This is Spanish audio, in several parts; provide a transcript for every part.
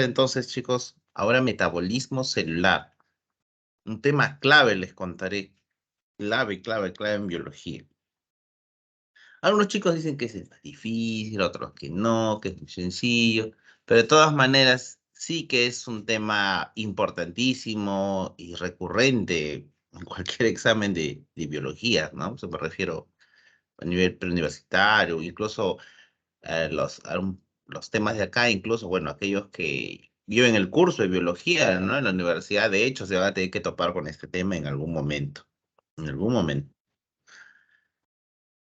Entonces, chicos, ahora metabolismo celular. Un tema clave les contaré. Clave en biología. Algunos chicos dicen que es más difícil, otros que es muy sencillo, pero de todas maneras sí que es un tema importantísimo y recurrente en cualquier examen de biología, ¿no? Se me refiero a nivel preuniversitario, incluso los temas de acá, incluso, bueno, aquellos que viven el curso de biología, ¿no? En la universidad, de hecho, se van a tener que topar con este tema en algún momento.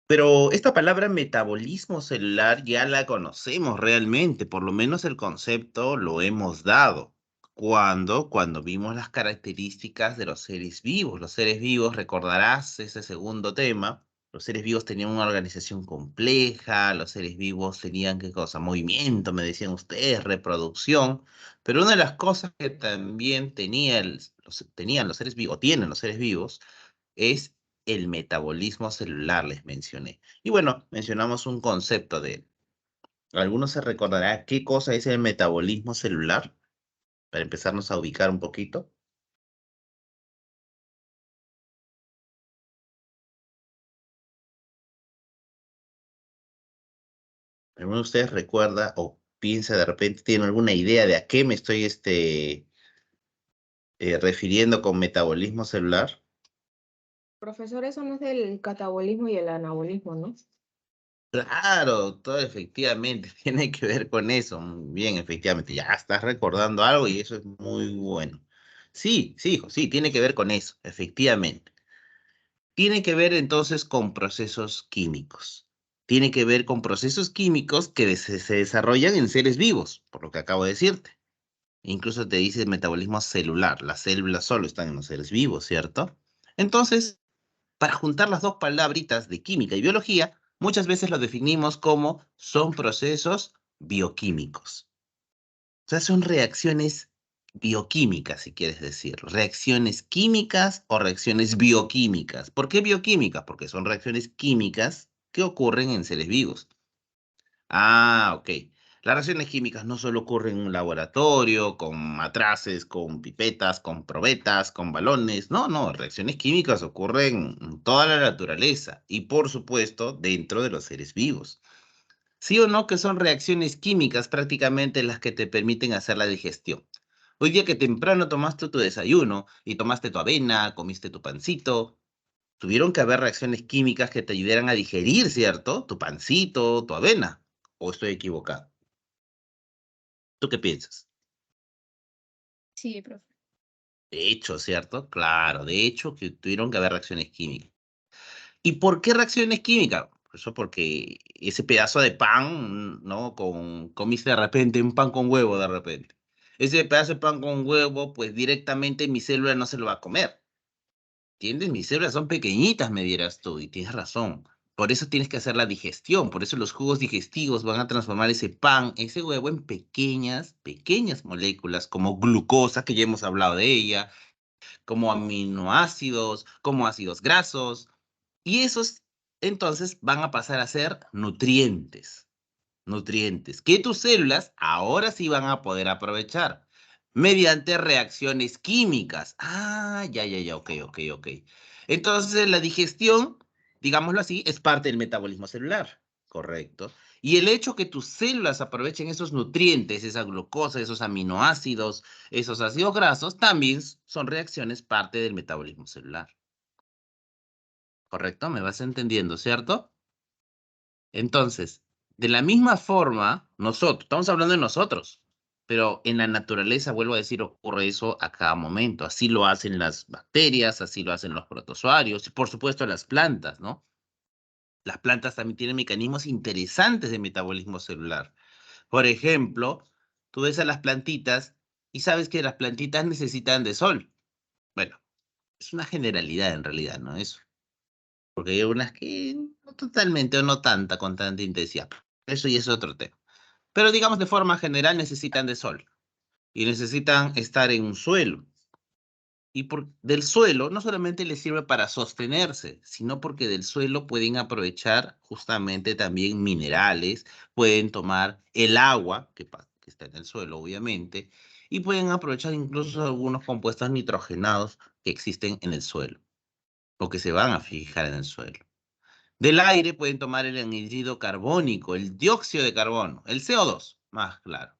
Pero esta palabra metabolismo celular ya la conocemos realmente, por lo menos el concepto lo hemos dado. Cuando vimos las características de los seres vivos. Los seres vivos, recordarás ese segundo tema, los seres vivos tenían una organización compleja, los seres vivos tenían, ¿qué cosa? Movimiento, me decían ustedes, reproducción, pero una de las cosas que también tenían los seres vivos, o tienen los seres vivos, es el metabolismo celular, les mencioné. Y bueno, mencionamos un concepto de él. ¿Alguno se recordará qué cosa es el metabolismo celular? Para empezarnos a ubicar un poquito. ¿Alguno de ustedes recuerda o piensa de repente, tiene alguna idea de a qué me estoy refiriendo con metabolismo celular? Profesor, eso no es del catabolismo y el anabolismo, ¿no? Claro, todo efectivamente tiene que ver con eso. Muy bien, efectivamente, ya estás recordando algo y eso es muy bueno. Sí, sí, hijo, sí, tiene que ver con eso, efectivamente. Tiene que ver entonces con procesos químicos. Tiene que ver con procesos químicos que se desarrollan en seres vivos, por lo que acabo de decirte. Incluso te dice metabolismo celular. Las células solo están en los seres vivos, ¿cierto? Entonces, para juntar las dos palabritas de química y biología, muchas veces lo definimos como son procesos bioquímicos. O sea, son reacciones bioquímicas, si quieres decirlo. Reacciones químicas o reacciones bioquímicas. ¿Por qué bioquímicas? Porque son reacciones químicas que ocurren en seres vivos. Ah, ok. Las reacciones químicas no solo ocurren en un laboratorio, con matraces, con pipetas, con probetas, con balones. No, no, reacciones químicas ocurren en toda la naturaleza y, por supuesto, dentro de los seres vivos. ¿Sí o no que son reacciones químicas prácticamente las que te permiten hacer la digestión? Hoy día que temprano tomaste tu desayuno y tomaste tu avena, comiste tu pancito, tuvieron que haber reacciones químicas que te ayudaran a digerir, ¿cierto? Tu pancito, tu avena. ¿O estoy equivocado? ¿Tú qué piensas? Sí, profe. De hecho, ¿cierto? Claro, de hecho que tuvieron que haber reacciones químicas. ¿Y por qué reacciones químicas? Eso porque ese pedazo de pan, ¿no? Comiste de repente un pan con huevo de repente. Ese pedazo de pan con huevo, pues directamente mi célula no se lo va a comer. ¿Entiendes? Mis células son pequeñitas, me dirás tú, y tienes razón. Por eso tienes que hacer la digestión, por eso los jugos digestivos van a transformar ese pan, ese huevo en pequeñas moléculas como glucosa, que ya hemos hablado de ella, como aminoácidos, como ácidos grasos, y esos entonces van a pasar a ser nutrientes que tus células ahora sí van a poder aprovechar mediante reacciones químicas. Ah, ya, ok. Entonces la digestión, digámoslo así, es parte del metabolismo celular, correcto. Y el hecho que tus células aprovechen esos nutrientes, esa glucosa, esos aminoácidos, esos ácidos grasos, también son reacciones parte del metabolismo celular, ¿correcto? ¿Me vas entendiendo, cierto? Entonces, de la misma forma, nosotros, estamos hablando de nosotros, pero en la naturaleza, vuelvo a decir, ocurre eso a cada momento. Así lo hacen las bacterias, así lo hacen los protozoarios, y por supuesto las plantas, ¿no? Las plantas también tienen mecanismos interesantes de metabolismo celular. Por ejemplo, tú ves a las plantitas y sabes que las plantitas necesitan de sol. Bueno, es una generalidad en realidad, ¿no? Porque hay unas que no totalmente o no tanta con tanta intensidad. Eso ya es otro tema. Pero digamos de forma general necesitan de sol y necesitan estar en un suelo. Y del suelo no solamente les sirve para sostenerse, sino porque del suelo pueden aprovechar justamente también minerales, pueden tomar el agua que está en el suelo, obviamente, y pueden aprovechar incluso algunos compuestos nitrogenados que existen en el suelo, o que se van a fijar en el suelo. Del aire pueden tomar el anhídrido carbónico, el dióxido de carbono, el CO2, más claro,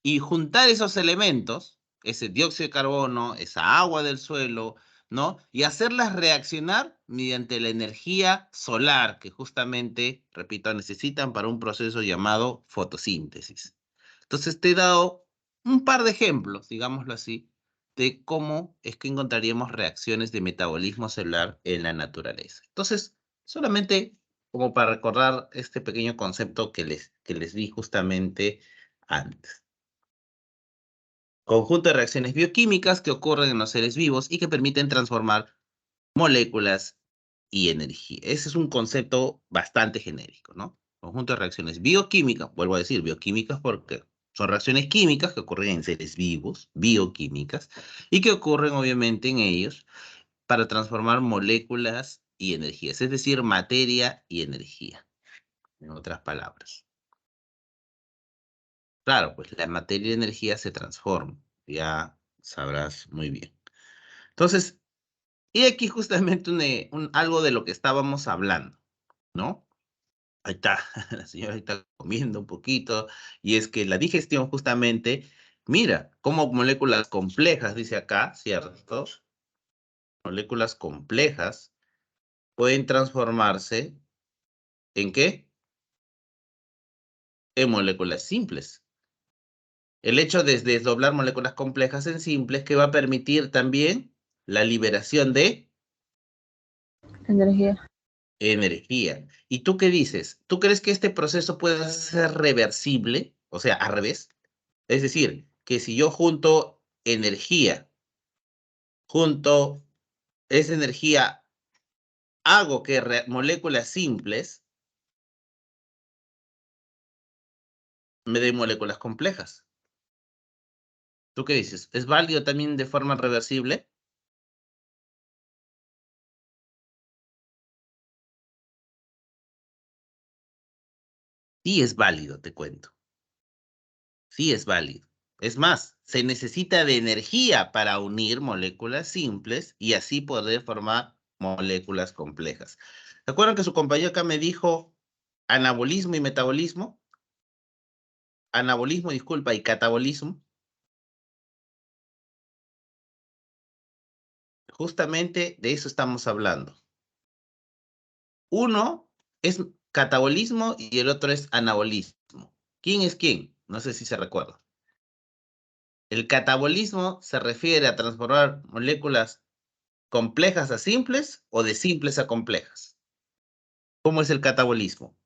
y juntar esos elementos, ese dióxido de carbono, esa agua del suelo, ¿no? Y hacerlas reaccionar mediante la energía solar que justamente, repito, necesitan para un proceso llamado fotosíntesis. Entonces te he dado un par de ejemplos, digámoslo así, de cómo es que encontraríamos reacciones de metabolismo celular en la naturaleza. Entonces, solamente como para recordar este pequeño concepto que les di justamente antes. Conjunto de reacciones bioquímicas que ocurren en los seres vivos y que permiten transformar moléculas y energía. Ese es un concepto bastante genérico, ¿no? Conjunto de reacciones bioquímicas, vuelvo a decir bioquímicas porque son reacciones químicas que ocurren en seres vivos, bioquímicas, y que ocurren obviamente en ellos para transformar moléculas y energías, es decir, materia y energía, en otras palabras. Claro, pues la materia y energía se transforman, ya sabrás muy bien. Entonces, y aquí justamente algo de lo que estábamos hablando, ¿no? Ahí está, la señora está comiendo un poquito, y es que la digestión justamente, mira, como moléculas complejas, dice acá, ¿cierto? Moléculas complejas pueden transformarse ¿en qué? En moléculas simples. El hecho de desdoblar moléculas complejas en simples que va a permitir también la liberación de Energía. energía. ¿Y tú qué dices? ¿Tú crees que este proceso puede ser reversible? O sea, al revés. Es decir, que si yo junto energía, junto esa energía, hago que moléculas simples me den moléculas complejas. ¿Tú qué dices? ¿Es válido también de forma reversible? Sí es válido, te cuento. Sí es válido. Es más, se necesita de energía para unir moléculas simples y así poder formar moléculas complejas. ¿Se acuerdan que su compañero acá me dijo anabolismo y metabolismo? Anabolismo, disculpa, y catabolismo. Justamente de eso estamos hablando. Uno es catabolismo y el otro es anabolismo. ¿Quién es quién? No sé si se recuerda. El catabolismo se refiere a transformar moléculas complejas a simples o de simples a complejas. ¿Cómo es el catabolismo?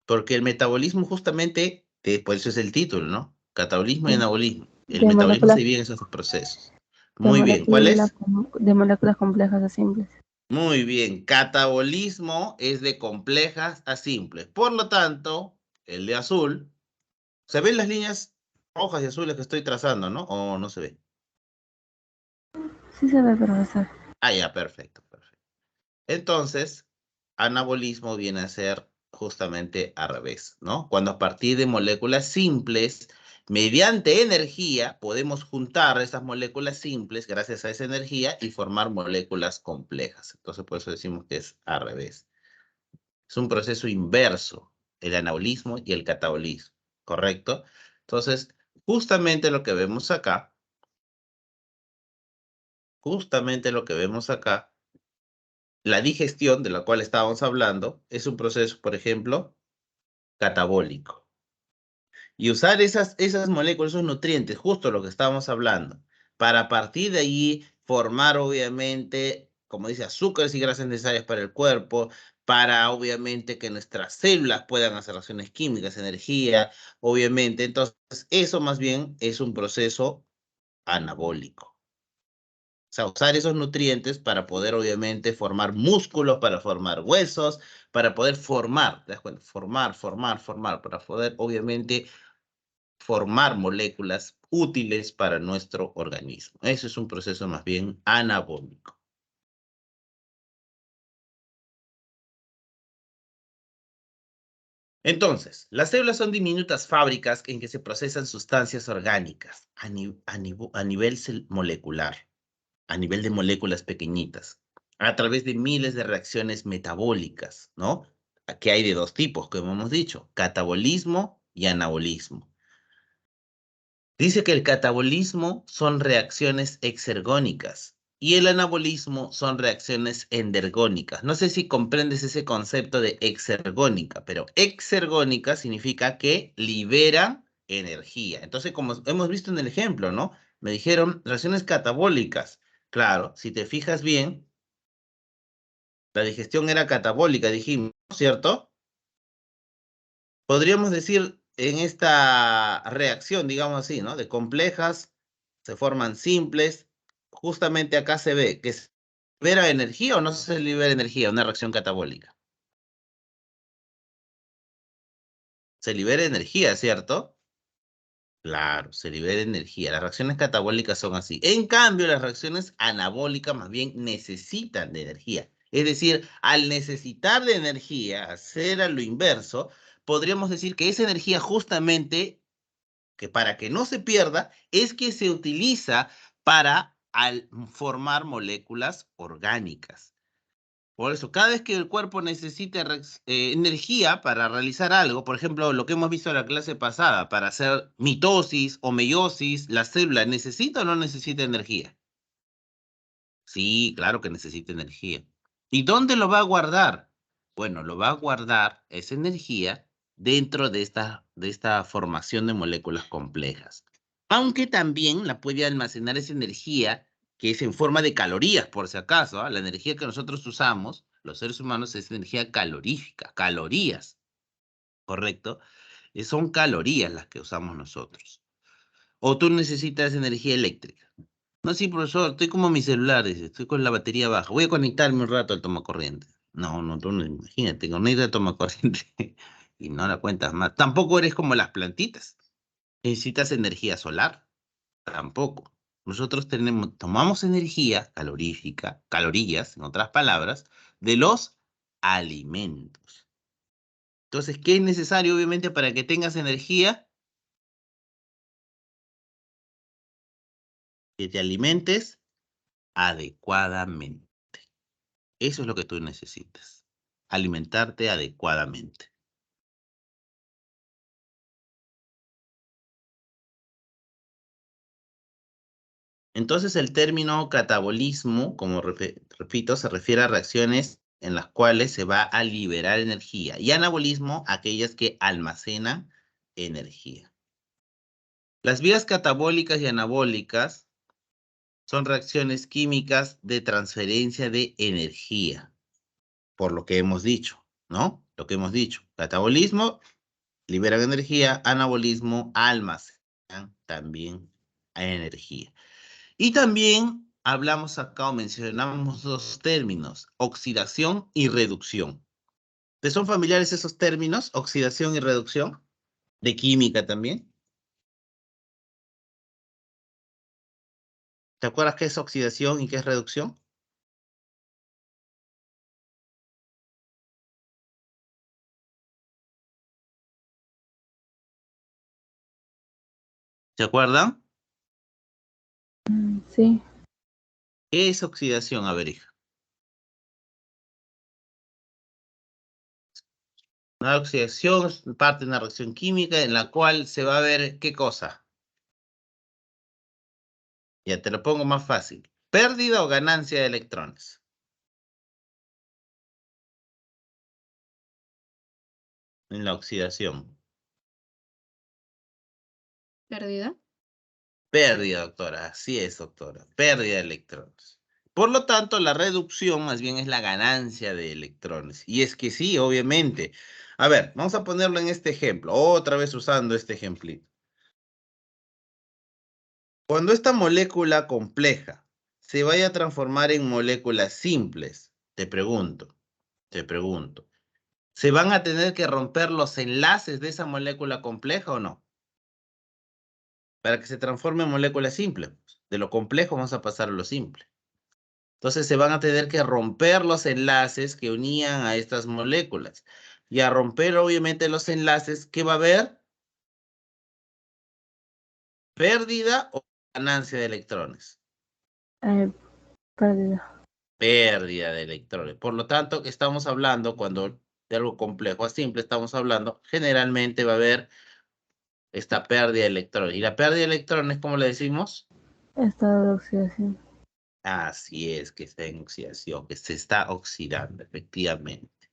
Porque el metabolismo justamente, por eso es el título, ¿no? Catabolismo y De, anabolismo. El de metabolismo se moléculas, divide en esos dos procesos. de Muy bien, ¿cuál moléculas, es? de moléculas complejas a simples. Muy bien, catabolismo es de complejas a simples. Por lo tanto, el de azul, ¿se ven las líneas rojas y azules que estoy trazando, no? ¿O no se ve? Sí se ve, profesor. Ah, ya, perfecto, perfecto. Entonces, anabolismo viene a ser justamente al revés, ¿no? Cuando a partir de moléculas simples, mediante energía, podemos juntar esas moléculas simples gracias a esa energía y formar moléculas complejas. Entonces, por eso decimos que es al revés. Es un proceso inverso, el anabolismo y el catabolismo, ¿correcto? Entonces, justamente lo que vemos acá, justamente lo que vemos acá, la digestión de la cual estábamos hablando es un proceso, por ejemplo, catabólico. Y usar esas moléculas, esos nutrientes, justo lo que estábamos hablando, para a partir de allí formar, obviamente, como dice, azúcares y grasas necesarias para el cuerpo, para, obviamente, que nuestras células puedan hacer reacciones químicas, energía, obviamente. Entonces, eso más bien es un proceso anabólico. O sea, usar esos nutrientes para poder, obviamente, formar músculos, para formar huesos, para poder formar, ¿te das cuenta? Formar, para poder, obviamente, formar moléculas útiles para nuestro organismo. Eso es un proceso más bien anabólico. Entonces, las células son diminutas fábricas en que se procesan sustancias orgánicas a nivel molecular, a nivel de moléculas pequeñitas, a través de miles de reacciones metabólicas, ¿no? Que hay de dos tipos, como hemos dicho, catabolismo y anabolismo. Dice que el catabolismo son reacciones exergónicas y el anabolismo son reacciones endergónicas. No sé si comprendes ese concepto de exergónica, pero exergónica significa que libera energía. Entonces, como hemos visto en el ejemplo, ¿no? Me dijeron reacciones catabólicas. Claro, si te fijas bien, la digestión era catabólica, dijimos, ¿cierto? Podríamos decir en esta reacción, digamos así, ¿no? De complejas, se forman simples. Justamente acá se ve que se libera energía o no se libera energía, una reacción catabólica. Se libera energía, ¿cierto? Claro, se libera energía. Las reacciones catabólicas son así. En cambio, las reacciones anabólicas más bien necesitan de energía. Es decir, al necesitar de energía, hacer a lo inverso, podríamos decir que esa energía justamente que para que no se pierda, es que se utiliza para formar moléculas orgánicas. Por eso, cada vez que el cuerpo necesite energía para realizar algo, por ejemplo, lo que hemos visto en la clase pasada, para hacer mitosis o meiosis, la célula necesita o no necesita energía. Sí, claro que necesita energía. ¿Y dónde lo va a guardar? Bueno, lo va a guardar esa energía dentro de esta formación de moléculas complejas. Aunque también la puede almacenar esa energía que es en forma de calorías, por si acaso, ¿ah? La energía que nosotros usamos, los seres humanos, es energía calorífica, calorías, ¿correcto? Son calorías las que usamos nosotros. O tú necesitas energía eléctrica. No, sí, profesor, estoy como mi celular, dice, estoy con la batería baja. Voy a conectarme un rato al tomacorriente. No, no, tú no, imagínate, conecta al tomacorriente y no la cuentas más. Tampoco eres como las plantitas. ¿Necesitas energía solar? Tampoco. Nosotros tomamos energía calorífica, calorías, en otras palabras, de los alimentos. Entonces, ¿qué es necesario, obviamente, para que tengas energía? Que te alimentes adecuadamente. Eso es lo que tú necesitas. Alimentarte adecuadamente. Entonces el término catabolismo, como repito, se refiere a reacciones en las cuales se va a liberar energía y anabolismo, aquellas que almacenan energía. Las vías catabólicas y anabólicas son reacciones químicas de transferencia de energía, por lo que hemos dicho, ¿no? Lo que hemos dicho. Catabolismo, liberan energía, anabolismo, almacenan también energía. Y también hablamos acá o mencionamos dos términos, oxidación y reducción. ¿Te son familiares esos términos, oxidación y reducción? De química también. ¿Te acuerdas qué es oxidación y qué es reducción? ¿Se acuerdan? Sí. ¿Qué es oxidación? A ver, hija. Una oxidación es parte de una reacción química en la cual se va a ver qué cosa. Ya te lo pongo más fácil. Pérdida o ganancia de electrones. En la oxidación. ¿Pérdida? Pérdida, doctora. Así es, doctora. Pérdida de electrones. Por lo tanto, la reducción más bien es la ganancia de electrones. Y es que sí, obviamente. A ver, vamos a ponerlo en este ejemplo. Otra vez usando este ejemplito. Cuando esta molécula compleja se vaya a transformar en moléculas simples, te pregunto, ¿se van a tener que romper los enlaces de esa molécula compleja o no? Para que se transforme en molécula simple. De lo complejo vamos a pasar a lo simple. Entonces se van a tener que romper los enlaces que unían a estas moléculas. Y a romper, obviamente, los enlaces, ¿qué va a haber? ¿Pérdida o ganancia de electrones? Pérdida. Pérdida de electrones. Por lo tanto, estamos hablando, cuando de algo complejo a simple estamos hablando, generalmente va a haber esta pérdida de electrones. ¿Y la pérdida de electrones, cómo le decimos? Estado de oxidación. Así es, que está en oxidación, que se está oxidando, efectivamente.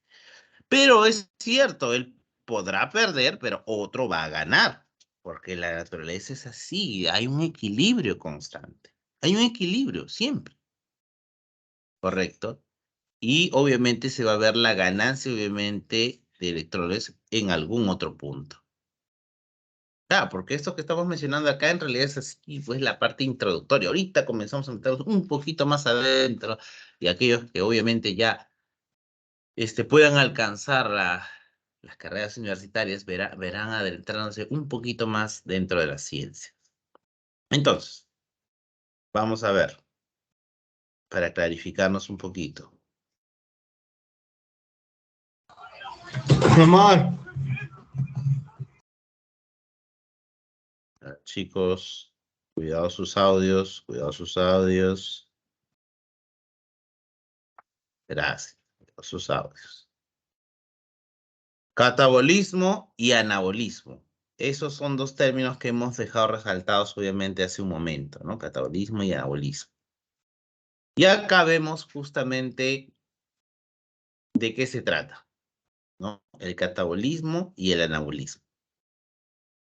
Pero es cierto, él podrá perder, pero otro va a ganar, porque la naturaleza es así, hay un equilibrio constante. Hay un equilibrio, siempre, ¿correcto? Y obviamente se va a ver la ganancia, obviamente, de electrones en algún otro punto. Claro, porque esto que estamos mencionando acá en realidad es así, pues la parte introductoria. Ahorita comenzamos a meternos un poquito más adentro y aquellos que obviamente ya puedan alcanzar las carreras universitarias verán adentrándose un poquito más dentro de la ciencia. Entonces, vamos a ver, para clarificarnos un poquito. Mamá, Chicos, cuidado sus audios, cuidado sus audios. Gracias, cuidado sus audios. Catabolismo y anabolismo. Esos son dos términos que hemos dejado resaltados obviamente hace un momento, ¿no? Catabolismo y anabolismo. Y acá vemos justamente de qué se trata, ¿no? El catabolismo y el anabolismo.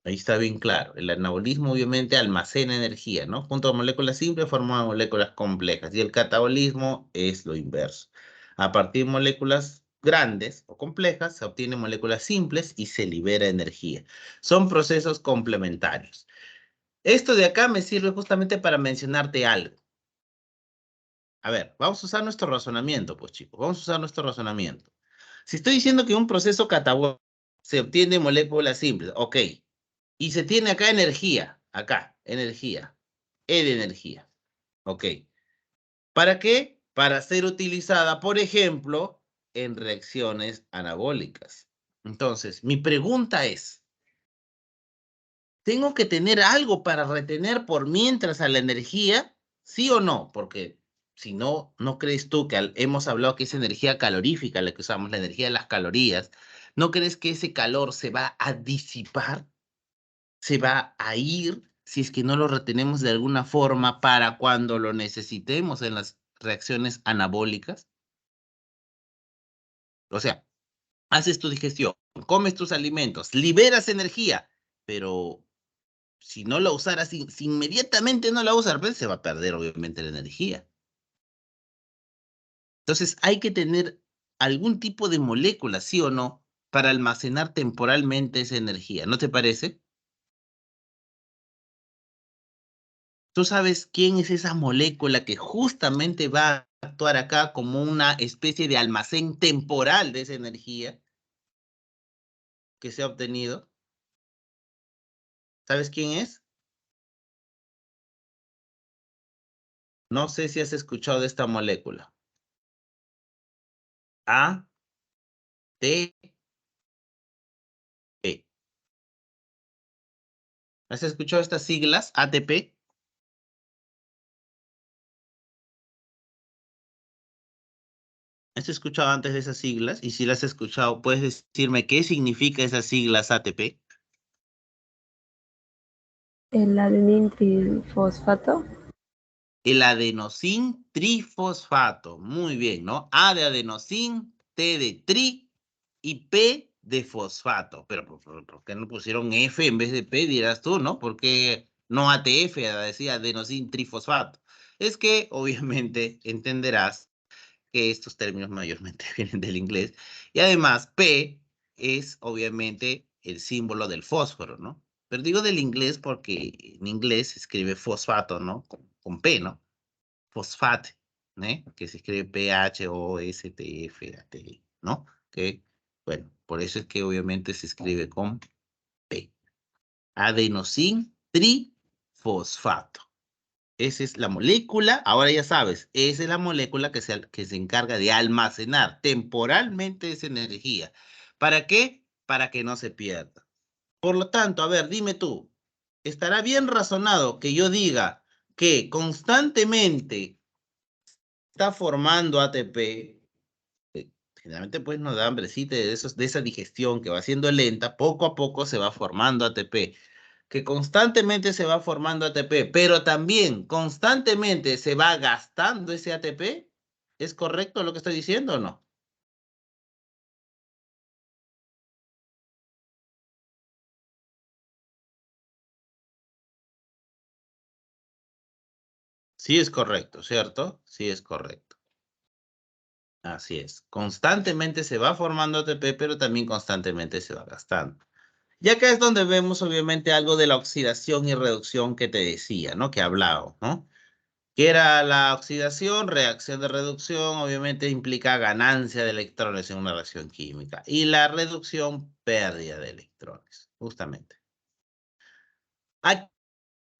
Ahí está bien claro. El anabolismo obviamente almacena energía, ¿no? Junto a moléculas simples forman moléculas complejas y el catabolismo es lo inverso. A partir de moléculas grandes o complejas se obtienen moléculas simples y se libera energía. Son procesos complementarios. Esto de acá me sirve justamente para mencionarte algo. A ver, vamos a usar nuestro razonamiento, pues chicos, vamos a usar nuestro razonamiento. Si estoy diciendo que un proceso catabólico se obtiene moléculas simples, ok, y se tiene acá, energía, E de energía, ok. ¿Para qué? Para ser utilizada, por ejemplo, en reacciones anabólicas. Entonces, mi pregunta es, ¿tengo que tener algo para retener por mientras a la energía? ¿Sí o no? Porque si no, ¿no crees tú que hemos hablado que es energía calorífica la que usamos, la energía de las calorías? ¿No crees que ese calor se va a disipar? ¿Se va a ir si es que no lo retenemos de alguna forma para cuando lo necesitemos en las reacciones anabólicas? O sea, haces tu digestión, comes tus alimentos, liberas energía, pero si no la usaras, si inmediatamente no la usas, pues se va a perder obviamente la energía. Entonces hay que tener algún tipo de molécula, sí o no, para almacenar temporalmente esa energía, ¿no te parece? ¿Tú sabes quién es esa molécula que justamente va a actuar acá como una especie de almacén temporal de esa energía que se ha obtenido? ¿Sabes quién es? No sé si has escuchado de esta molécula. ATP. ¿Has escuchado estas siglas? ATP. ¿Has escuchado antes de esas siglas? Y si las has escuchado, ¿puedes decirme qué significa esas siglas ATP? El adenín trifosfato. El adenosín trifosfato. Muy bien, ¿no? A de adenosín, T de tri y P de fosfato. Pero ¿por qué no pusieron F en vez de P, dirás tú, ¿no? ¿Por qué no ATF, decía adenosín trifosfato? Es que obviamente entenderás que estos términos mayormente vienen del inglés. Y además, P es obviamente el símbolo del fósforo, ¿no? Pero digo del inglés porque en inglés se escribe fosfato, ¿no? Con P, ¿no? Fosfate, ¿no? Que se escribe P-H-O-S-T-F-A-T, ¿no? Que, bueno, por eso es que obviamente se escribe con P. Adenosín trifosfato. Esa es la molécula, ahora ya sabes, esa es la molécula que se encarga de almacenar temporalmente esa energía ¿Para qué? Para que no se pierda. Por lo tanto, a ver, dime tú, ¿estará bien razonado que yo diga que constantemente está formando ATP? Generalmente pues nos da hambrecita de esa digestión que va siendo lenta, poco a poco se va formando ATP, que constantemente se va formando ATP, pero también constantemente se va gastando ese ATP. ¿Es correcto lo que estoy diciendo o no? Sí es correcto, ¿cierto? Sí es correcto. Así es. Constantemente se va formando ATP, pero también constantemente se va gastando. Y acá es donde vemos obviamente algo de la oxidación y reducción que te decía, ¿no? Que he hablado, ¿no? Que era la oxidación, reacción de reducción, obviamente implica ganancia de electrones en una reacción química. Y la reducción, pérdida de electrones, justamente. Aquí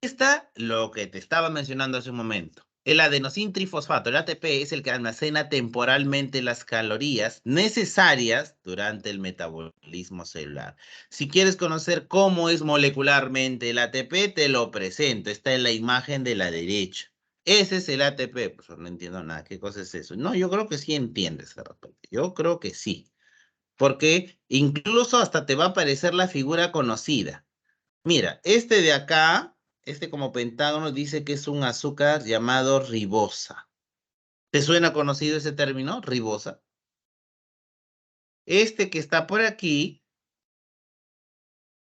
está lo que te estaba mencionando hace un momento. El adenosín trifosfato, el ATP, es el que almacena temporalmente las calorías necesarias durante el metabolismo celular. Si quieres conocer cómo es molecularmente el ATP, te lo presento. Está en la imagen de la derecha. Ese es el ATP. Pues no entiendo nada. ¿Qué cosa es eso? No, yo creo que sí entiendes de repente. Yo creo que sí. Porque incluso hasta te va a aparecer la figura conocida. Mira, este de acá, este como pentágono, dice que es un azúcar llamado ribosa. ¿Te suena conocido ese término, ribosa? Este que está por aquí,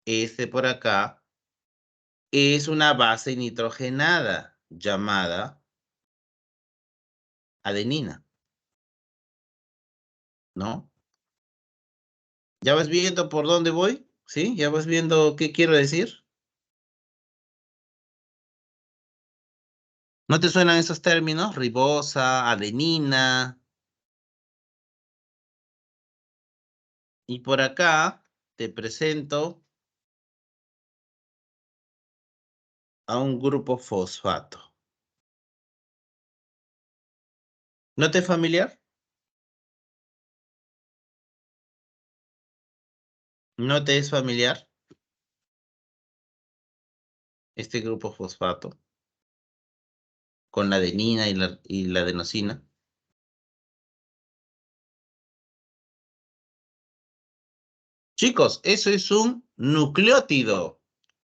este por acá, es una base nitrogenada llamada adenina, ¿no? ¿Ya vas viendo por dónde voy? ¿Sí? ¿Ya vas viendo qué quiero decir? ¿No te suenan esos términos? Ribosa, adenina. Y por acá te presento a un grupo fosfato. ¿No te es familiar? ¿No te es familiar este grupo fosfato con la adenina y la adenosina? Chicos, eso es un nucleótido.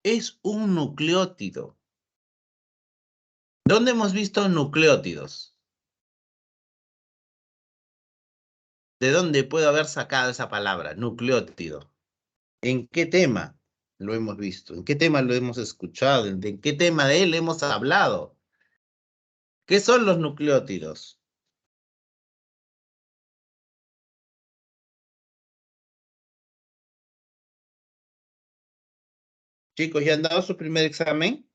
Es un nucleótido. ¿Dónde hemos visto nucleótidos? ¿De dónde puedo haber sacado esa palabra, nucleótido? ¿En qué tema lo hemos visto? ¿En qué tema lo hemos escuchado? ¿En qué tema de él hemos hablado? ¿Qué son los nucleótidos? Chicos, ¿ya han dado su primer examen?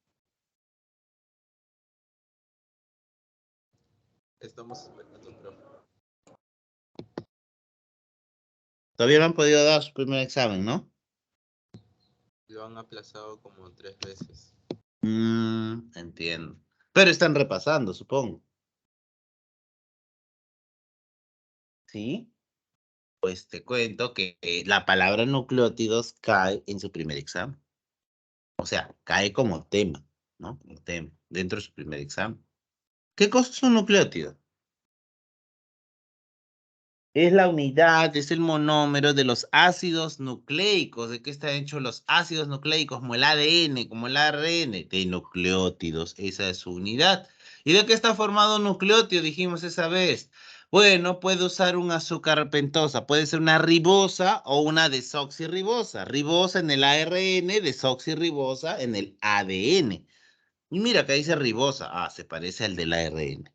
Estamos esperando, profe. Todavía no han podido dar su primer examen, ¿no? Lo han aplazado como 3 veces. Entiendo. Pero están repasando, supongo. ¿Sí? Pues te cuento que la palabra nucleótidos cae en su primer examen. O sea, cae como tema, ¿no? Como tema, dentro de su primer examen. ¿Qué cosa es un nucleótido? Es la unidad, es el monómero de los ácidos nucleicos. ¿De qué están hechos los ácidos nucleicos? Como el ADN, como el ARN, de nucleótidos. Esa es su unidad. ¿Y de qué está formado un nucleótido? Dijimos esa vez. Bueno, puede usar un azúcar pentosa. Puede ser una ribosa o una desoxirribosa. Ribosa en el ARN, desoxirribosa en el ADN. Y mira, acá dice ribosa. Ah, se parece al del ARN.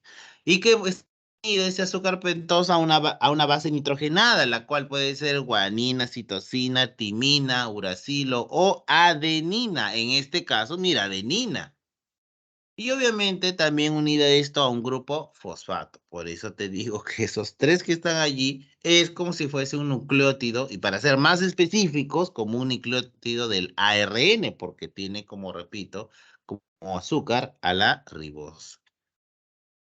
¿Y qué es ese azúcar pentosa a una base nitrogenada, la cual puede ser guanina, citosina, timina, uracilo o adenina? En este caso, mira, adenina. Y obviamente también unida esto a un grupo fosfato. Por eso te digo que esos tres que están allí es como si fuese un nucleótido, y para ser más específicos, como un nucleótido del ARN, porque tiene, como repito, como azúcar a la ribosa.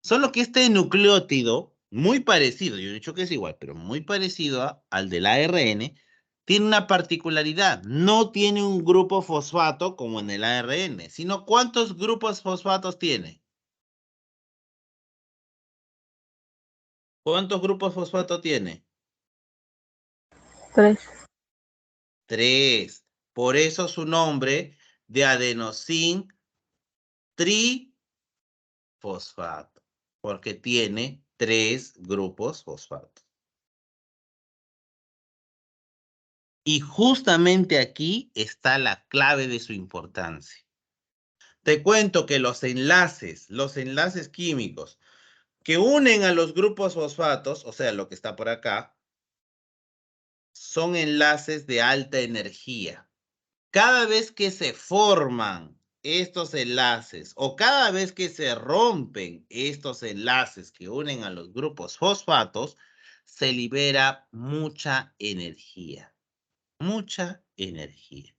Solo que este nucleótido, muy parecido, yo he dicho que es igual, pero muy parecido al del ARN, tiene una particularidad. No tiene un grupo fosfato como en el ARN, sino ¿cuántos grupos fosfatos tiene? ¿Cuántos grupos fosfato tiene? 3. 3. Por eso su nombre de adenosín trifosfato, porque tiene 3 grupos fosfato. Y justamente aquí está la clave de su importancia. Te cuento que los enlaces químicos que unen a los grupos fosfatos, o sea, lo que está por acá, son enlaces de alta energía. Cada vez que se forman estos enlaces o cada vez que se rompen estos enlaces que unen a los grupos fosfatos, se libera mucha energía. Mucha energía.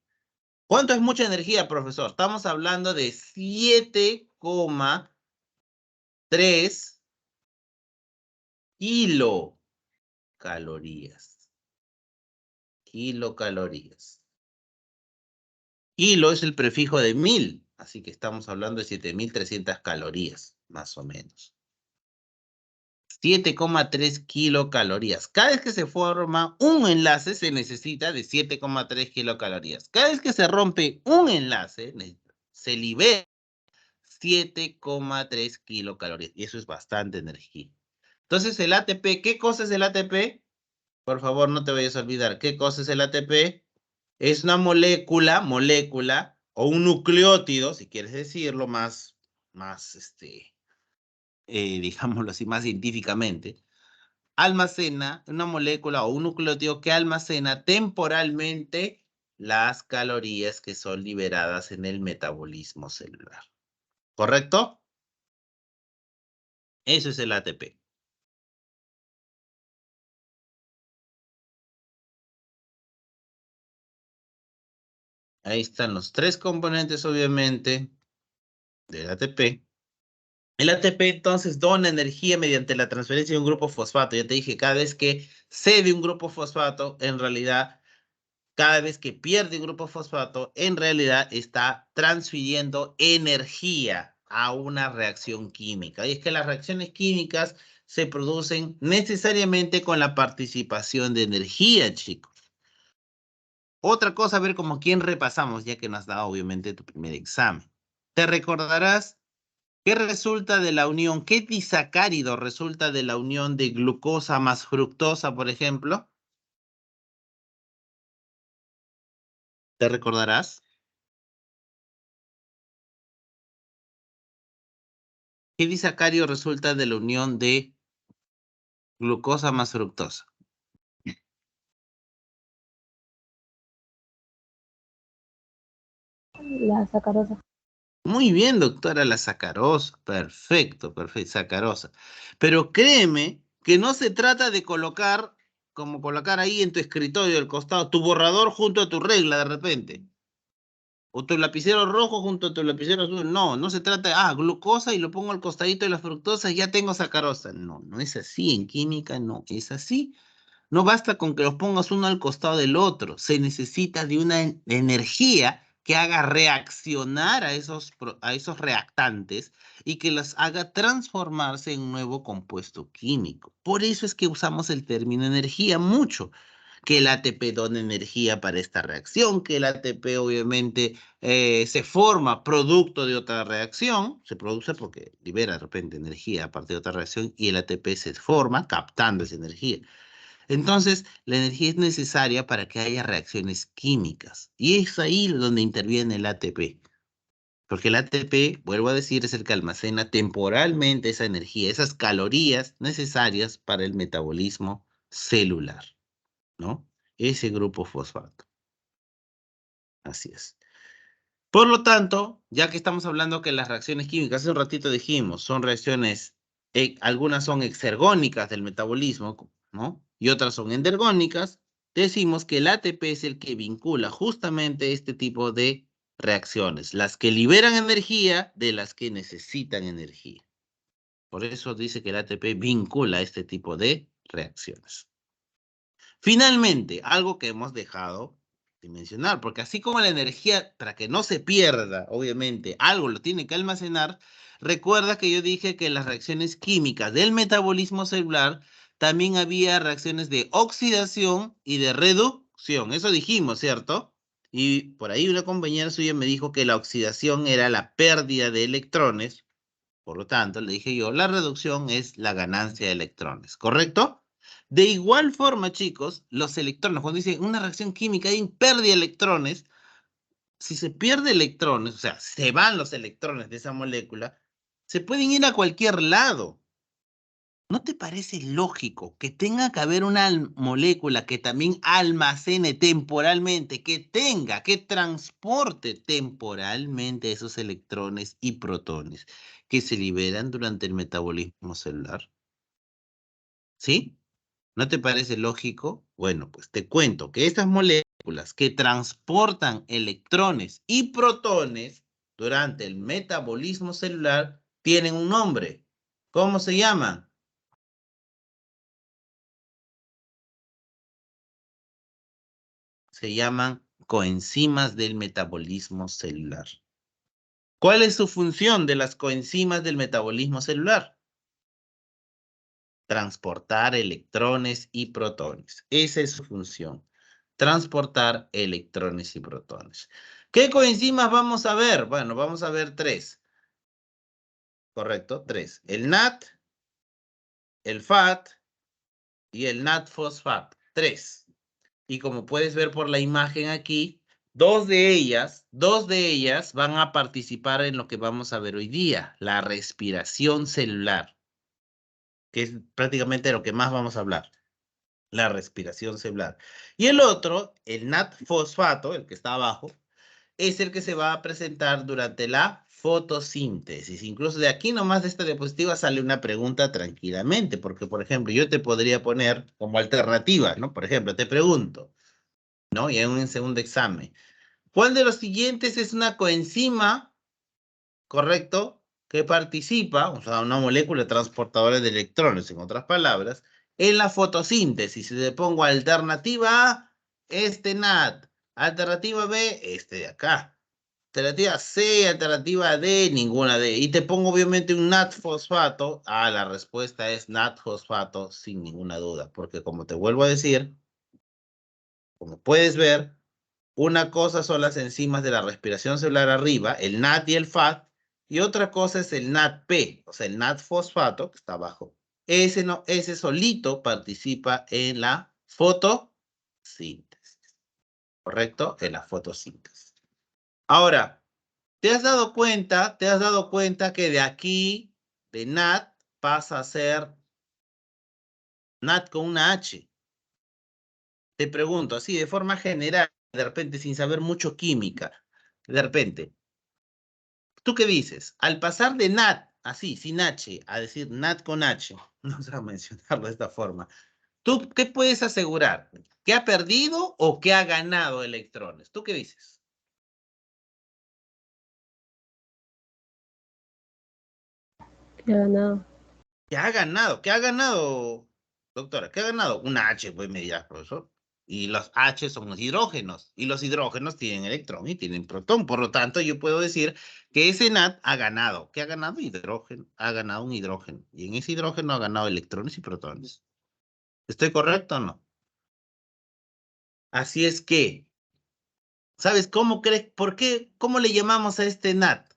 ¿Cuánto es mucha energía, profesor? Estamos hablando de 7,3 kilocalorías. Kilocalorías. Kilo es el prefijo de 1000, así que estamos hablando de 7300 calorías, más o menos. 7,3 kilocalorías. Cada vez que se forma un enlace se necesita de 7,3 kilocalorías. Cada vez que se rompe un enlace se libera 7,3 kilocalorías. Y eso es bastante energía. Entonces el ATP, ¿qué cosa es el ATP? Por favor, no te vayas a olvidar. ¿Qué cosa es el ATP? Es una molécula o un nucleótido, si quieres decirlo más digámoslo así, más científicamente, almacena una molécula o un nucleótido que almacena temporalmente las calorías que son liberadas en el metabolismo celular. ¿Correcto? Eso es el ATP. Ahí están los 3 componentes, obviamente, del ATP. El ATP entonces dona energía mediante la transferencia de un grupo fosfato. Ya te dije, cada vez que cede un grupo fosfato, en realidad, cada vez que pierde un grupo fosfato, en realidad está transfiriendo energía a una reacción química. Y es que las reacciones químicas se producen necesariamente con la participación de energía, chicos. Otra cosa, a ver como quién repasamos, ya que nos has dado obviamente tu primer examen. ¿Te recordarás qué resulta de la unión, qué disacárido resulta de la unión de glucosa más fructosa, por ejemplo? ¿Te recordarás? ¿Qué disacárido resulta de la unión de glucosa más fructosa? La sacarosa. Muy bien, doctora, la sacarosa. Perfecto, perfecto, sacarosa. Pero créeme que no se trata de colocar, como colocar ahí en tu escritorio al costado, tu borrador junto a tu regla de repente. O tu lapicero rojo junto a tu lapicero azul. No, no se trata de, glucosa y lo pongo al costadito de la fructosa y ya tengo sacarosa. No, no es así. En química no es así. No basta con que los pongas uno al costado del otro. Se necesita de una energía que haga reaccionar a esos reactantes y que las haga transformarse en un nuevo compuesto químico. Por eso es que usamos el término energía mucho. Que el ATP dona energía para esta reacción, que el ATP obviamente se forma producto de otra reacción, se produce porque libera de repente energía a partir de otra reacción y el ATP se forma captando esa energía. Entonces, la energía es necesaria para que haya reacciones químicas. Y es ahí donde interviene el ATP. Porque el ATP, vuelvo a decir, es el que almacena temporalmente esa energía, esas calorías necesarias para el metabolismo celular, ¿no? Ese grupo fosfato. Así es. Por lo tanto, ya que estamos hablando que las reacciones químicas, hace un ratito dijimos, son reacciones, algunas son exergónicas del metabolismo, ¿no? Y otras son endergónicas, decimos que el ATP es el que vincula justamente este tipo de reacciones, las que liberan energía de las que necesitan energía. Por eso dice que el ATP vincula este tipo de reacciones. Finalmente, algo que hemos dejado de mencionar, porque así como la energía, para que no se pierda, obviamente, algo lo tiene que almacenar, recuerda que yo dije que las reacciones químicas del metabolismo celular también había reacciones de oxidación y de reducción. Eso dijimos, ¿cierto? Y por ahí una compañera suya me dijo que la oxidación era la pérdida de electrones. Por lo tanto, le dije yo, la reducción es la ganancia de electrones, ¿correcto? De igual forma, chicos, los electrones, cuando dicen una reacción química hay pérdida de electrones, si se pierde electrones, o sea, se van los electrones de esa molécula, se pueden ir a cualquier lado. ¿No te parece lógico que tenga que haber una molécula que también almacene temporalmente, que transporte temporalmente esos electrones y protones que se liberan durante el metabolismo celular? ¿Sí? ¿No te parece lógico? Bueno, pues te cuento que estas moléculas que transportan electrones y protones durante el metabolismo celular tienen un nombre. ¿Cómo se llaman? Se llaman coenzimas del metabolismo celular. ¿Cuál es su función de las coenzimas del metabolismo celular? Transportar electrones y protones. Esa es su función. Transportar electrones y protones. ¿Qué coenzimas vamos a ver? Bueno, vamos a ver tres. Correcto, tres. El NAT, el FAT y el NAT-fosfato. Tres. Y como puedes ver por la imagen aquí, dos de ellas van a participar en lo que vamos a ver hoy día, la respiración celular, que es prácticamente lo que más vamos a hablar, la respiración celular. Y el otro, el NAT-fosfato, el que está abajo, es el que se va a presentar durante la fotosíntesis. Incluso de aquí nomás de esta diapositiva sale una pregunta tranquilamente, porque por ejemplo yo te podría poner como alternativa, ¿no? Por ejemplo, te pregunto, ¿no? Y en un segundo examen. ¿Cuál de los siguientes es una coenzima, correcto, que participa, o sea, una molécula transportadora de electrones, en otras palabras, en la fotosíntesis? Si le pongo alternativa A, este NAT, alternativa B, este de acá, alternativa C, alternativa D, ninguna D, y te pongo obviamente un NAT fosfato, la respuesta es NAT fosfato sin ninguna duda, porque como te vuelvo a decir, como puedes ver, una cosa son las enzimas de la respiración celular arriba, el NAT y el FAT, y otra cosa es el NADP, o sea, el NAT fosfato, que está abajo. Ese, no, ese solito participa en la fotosíntesis, ¿correcto? En la fotosíntesis. Ahora, ¿te has dado cuenta? ¿Te has dado cuenta que de aquí, de NAT, pasa a ser NAT con una H? Te pregunto, así de forma general, de repente sin saber mucho química, de repente, ¿tú qué dices? Al pasar de NAT, así, sin H, a decir NAT con H, vamos a mencionarlo de esta forma, ¿tú qué puedes asegurar? ¿Que ha perdido o que ha ganado electrones? ¿Tú qué dices? Que ha ganado. ¿Qué ha ganado, doctora? ¿Qué ha ganado? Una H, pues me dirás, profesor. Y los H son los hidrógenos, y los hidrógenos tienen electrón y tienen protón. Por lo tanto, yo puedo decir que ese NAT ha ganado. ¿Qué ha ganado? Hidrógeno. Ha ganado un hidrógeno. Y en ese hidrógeno ha ganado electrones y protones. ¿Estoy correcto o no? Así es que, ¿sabes cómo crees? ¿Por qué? ¿Cómo le llamamos a este NAT?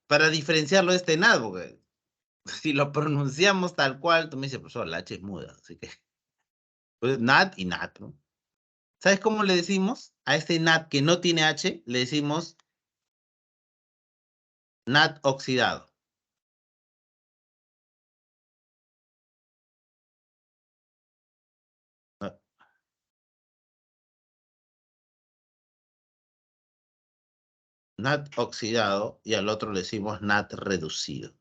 Para diferenciarlo de este NAT, porque si lo pronunciamos tal cual, tú me dices, profesor, la H es muda, así que, pues NAT y NAT, ¿no? ¿Sabes cómo le decimos a este NAT que no tiene H? Le decimos NAT oxidado. Ah, NAT oxidado y al otro le decimos NAT reducido.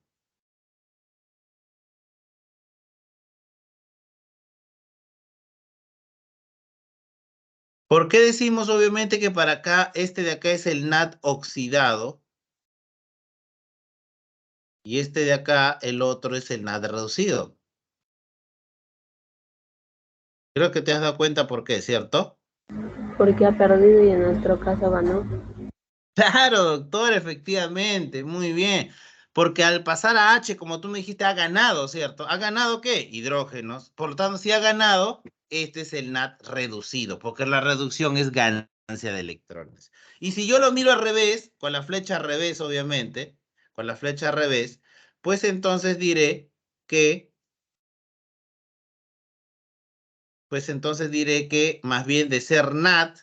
¿Por qué decimos obviamente que para acá, este de acá es el NAT oxidado y este de acá, el otro es el NAT reducido? Creo que te has dado cuenta por qué, ¿cierto? Porque ha perdido y en nuestro caso ganó. Claro, doctor, efectivamente, muy bien. Porque al pasar a H, como tú me dijiste, ha ganado, ¿cierto? ¿Ha ganado qué? Hidrógenos. Por lo tanto, si ha ganado, este es el NAT reducido, porque la reducción es ganancia de electrones. Y si yo lo miro al revés, con la flecha al revés, obviamente, con la flecha al revés, pues entonces diré que, más bien de ser NAT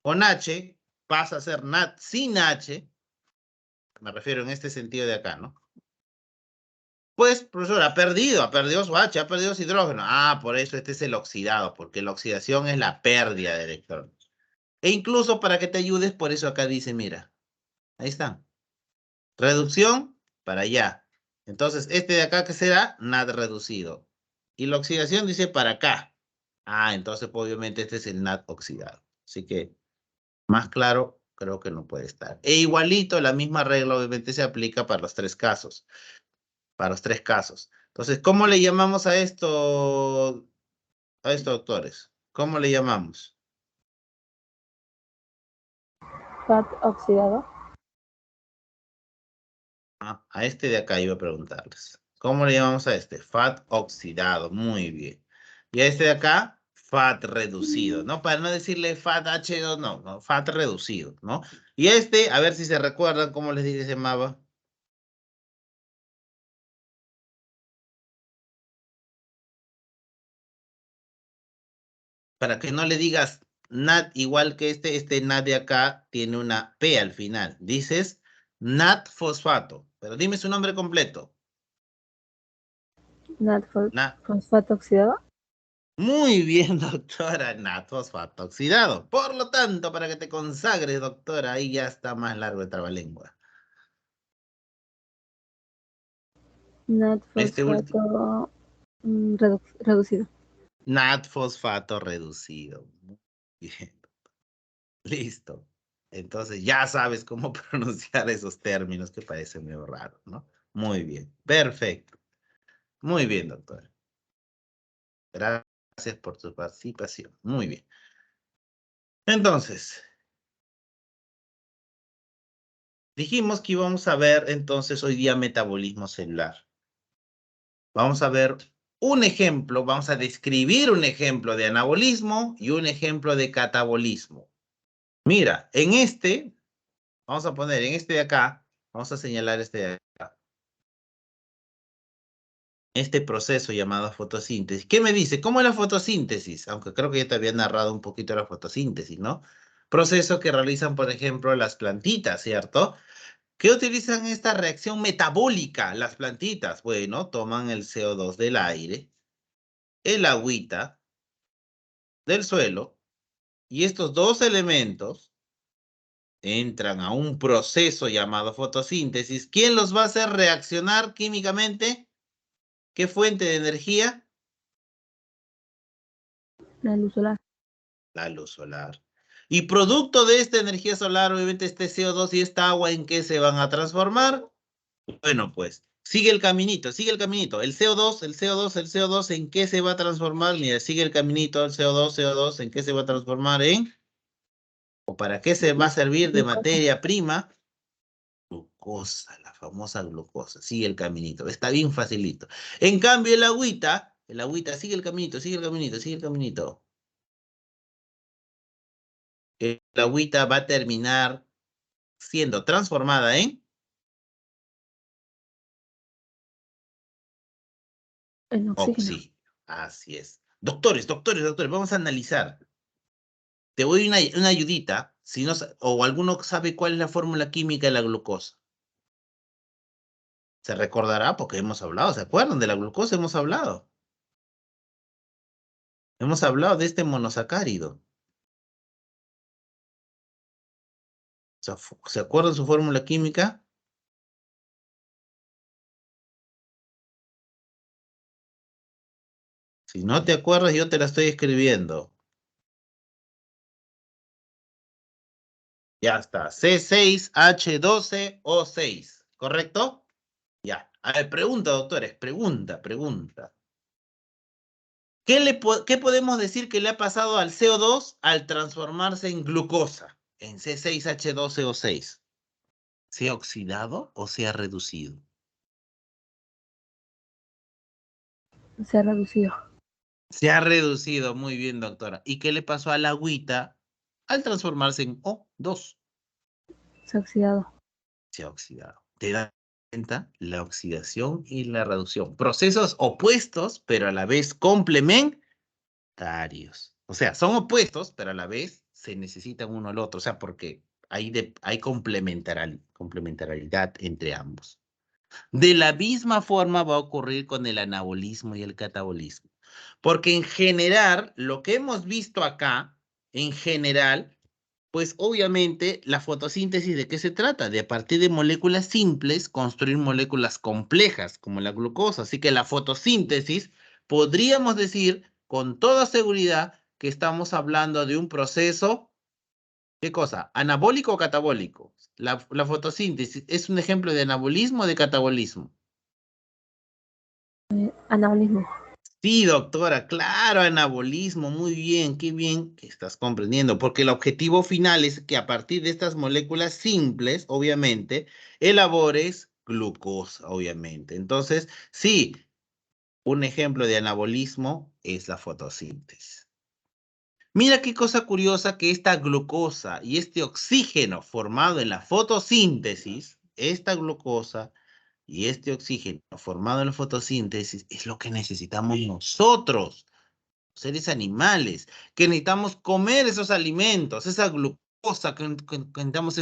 con H, pasa a ser NAT sin H, me refiero en este sentido de acá, ¿no? Pues, profesor, ha perdido su H, ha perdido su hidrógeno. Ah, por eso este es el oxidado, porque la oxidación es la pérdida de electrones. E incluso para que te ayudes, por eso acá dice, mira, ahí está. Reducción para allá. Entonces, este de acá, ¿qué será? NAD reducido. Y la oxidación dice para acá. Ah, entonces, pues, obviamente, este es el NAD oxidado. Así que, más claro, creo que no puede estar. E igualito, la misma regla, obviamente, se aplica para los tres casos. Para los tres casos. Entonces, ¿cómo le llamamos a esto, doctores? ¿Cómo le llamamos? FAT oxidado. Ah, a este de acá iba a preguntarles. ¿Cómo le llamamos a este? FAT oxidado, muy bien. Y a este de acá, FAT reducido, ¿no? Para no decirle FAT H2, no, FAT reducido, ¿no? Y este, a ver si se recuerdan cómo les dije se llamaba. Para que no le digas NAT igual que este NAT de acá tiene una P al final. Dices NAT fosfato, pero dime su nombre completo. NAT NAT. fosfato oxidado. Muy bien, doctora, NAT fosfato oxidado. Por lo tanto, para que te consagres, doctora, ahí ya está más largo el trabalengua. NAT Este último, fosfato reducido. NAT fosfato reducido. Muy bien, listo. Entonces ya sabes cómo pronunciar esos términos que parecen medio raros, ¿no? Muy bien, perfecto. Muy bien, doctora. Gracias por tu participación. Muy bien. Entonces, dijimos que íbamos a ver entonces hoy día metabolismo celular. Vamos a ver un ejemplo, vamos a describir un ejemplo de anabolismo y un ejemplo de catabolismo. Mira, en este, vamos a poner en este de acá, vamos a señalar este de acá. Este proceso llamado fotosíntesis. ¿Qué me dice? ¿Cómo es la fotosíntesis? Aunque creo que ya te había narrado un poquito la fotosíntesis, ¿no? Proceso que realizan, por ejemplo, las plantitas, ¿cierto? ¿Qué utilizan esta reacción metabólica las plantitas? Bueno, toman el CO2 del aire, el agüita del suelo, y estos dos elementos entran a un proceso llamado fotosíntesis. ¿Quién los va a hacer reaccionar químicamente? ¿Qué fuente de energía? La luz solar. La luz solar. Y producto de esta energía solar, obviamente este CO2 y esta agua, ¿en qué se van a transformar? Bueno, pues, sigue el caminito, sigue el caminito. El CO2, el CO2, el CO2, ¿en qué se va a transformar? Mira, sigue el caminito, el CO2, CO2, ¿en qué se va a transformar? ¿O para qué se va a servir de Glucosa. materia prima? Glucosa, la famosa glucosa. Sigue el caminito. Está bien facilito. En cambio, el agüita, sigue el caminito, sigue el caminito, sigue el caminito. El agüita va a terminar siendo transformada en El oxígeno. oxígeno. Así es. Doctores, doctores, doctores, vamos a analizar. Te voy una ayudita, si no, o alguno sabe cuál es la fórmula química de la glucosa. Se recordará porque hemos hablado, ¿se acuerdan? De la glucosa hemos hablado. Hemos hablado de este monosacárido. ¿Se acuerdan su fórmula química? Si no te acuerdas, yo te la estoy escribiendo. Ya está. C6H12O6. ¿Correcto? Ya. A ver, pregunta, doctores. Pregunta. ¿Qué podemos decir que le ha pasado al CO2 al transformarse en glucosa, en C6H12O6? ¿Se ha oxidado o se ha reducido? Se ha reducido. Se ha reducido, muy bien, doctora. ¿Y qué le pasó a la agüita al transformarse en O2? Se ha oxidado. Se ha oxidado. ¿Te das cuenta? La oxidación y la reducción. Procesos opuestos, pero a la vez complementarios. O sea, son opuestos, pero a la vez se necesitan uno al otro. O sea, porque hay complementariedad entre ambos. De la misma forma va a ocurrir con el anabolismo y el catabolismo. Porque en general, lo que hemos visto acá, en general, pues obviamente la fotosíntesis, ¿de qué se trata? De a partir de moléculas simples construir moléculas complejas como la glucosa. Así que la fotosíntesis podríamos decir con toda seguridad que estamos hablando de un proceso, ¿qué cosa? ¿Anabólico o catabólico? La fotosíntesis es un ejemplo de anabolismo o de catabolismo. Anabolismo. Sí, doctora, claro, anabolismo, muy bien, qué bien que estás comprendiendo, porque el objetivo final es que a partir de estas moléculas simples, obviamente, elabores glucosa, obviamente. Entonces, sí, un ejemplo de anabolismo es la fotosíntesis. Mira qué cosa curiosa que esta glucosa y este oxígeno formado en la fotosíntesis, esta glucosa y este oxígeno formado en la fotosíntesis es lo que necesitamos nosotros, seres animales, que necesitamos comer esos alimentos, esa glucosa, que necesitamos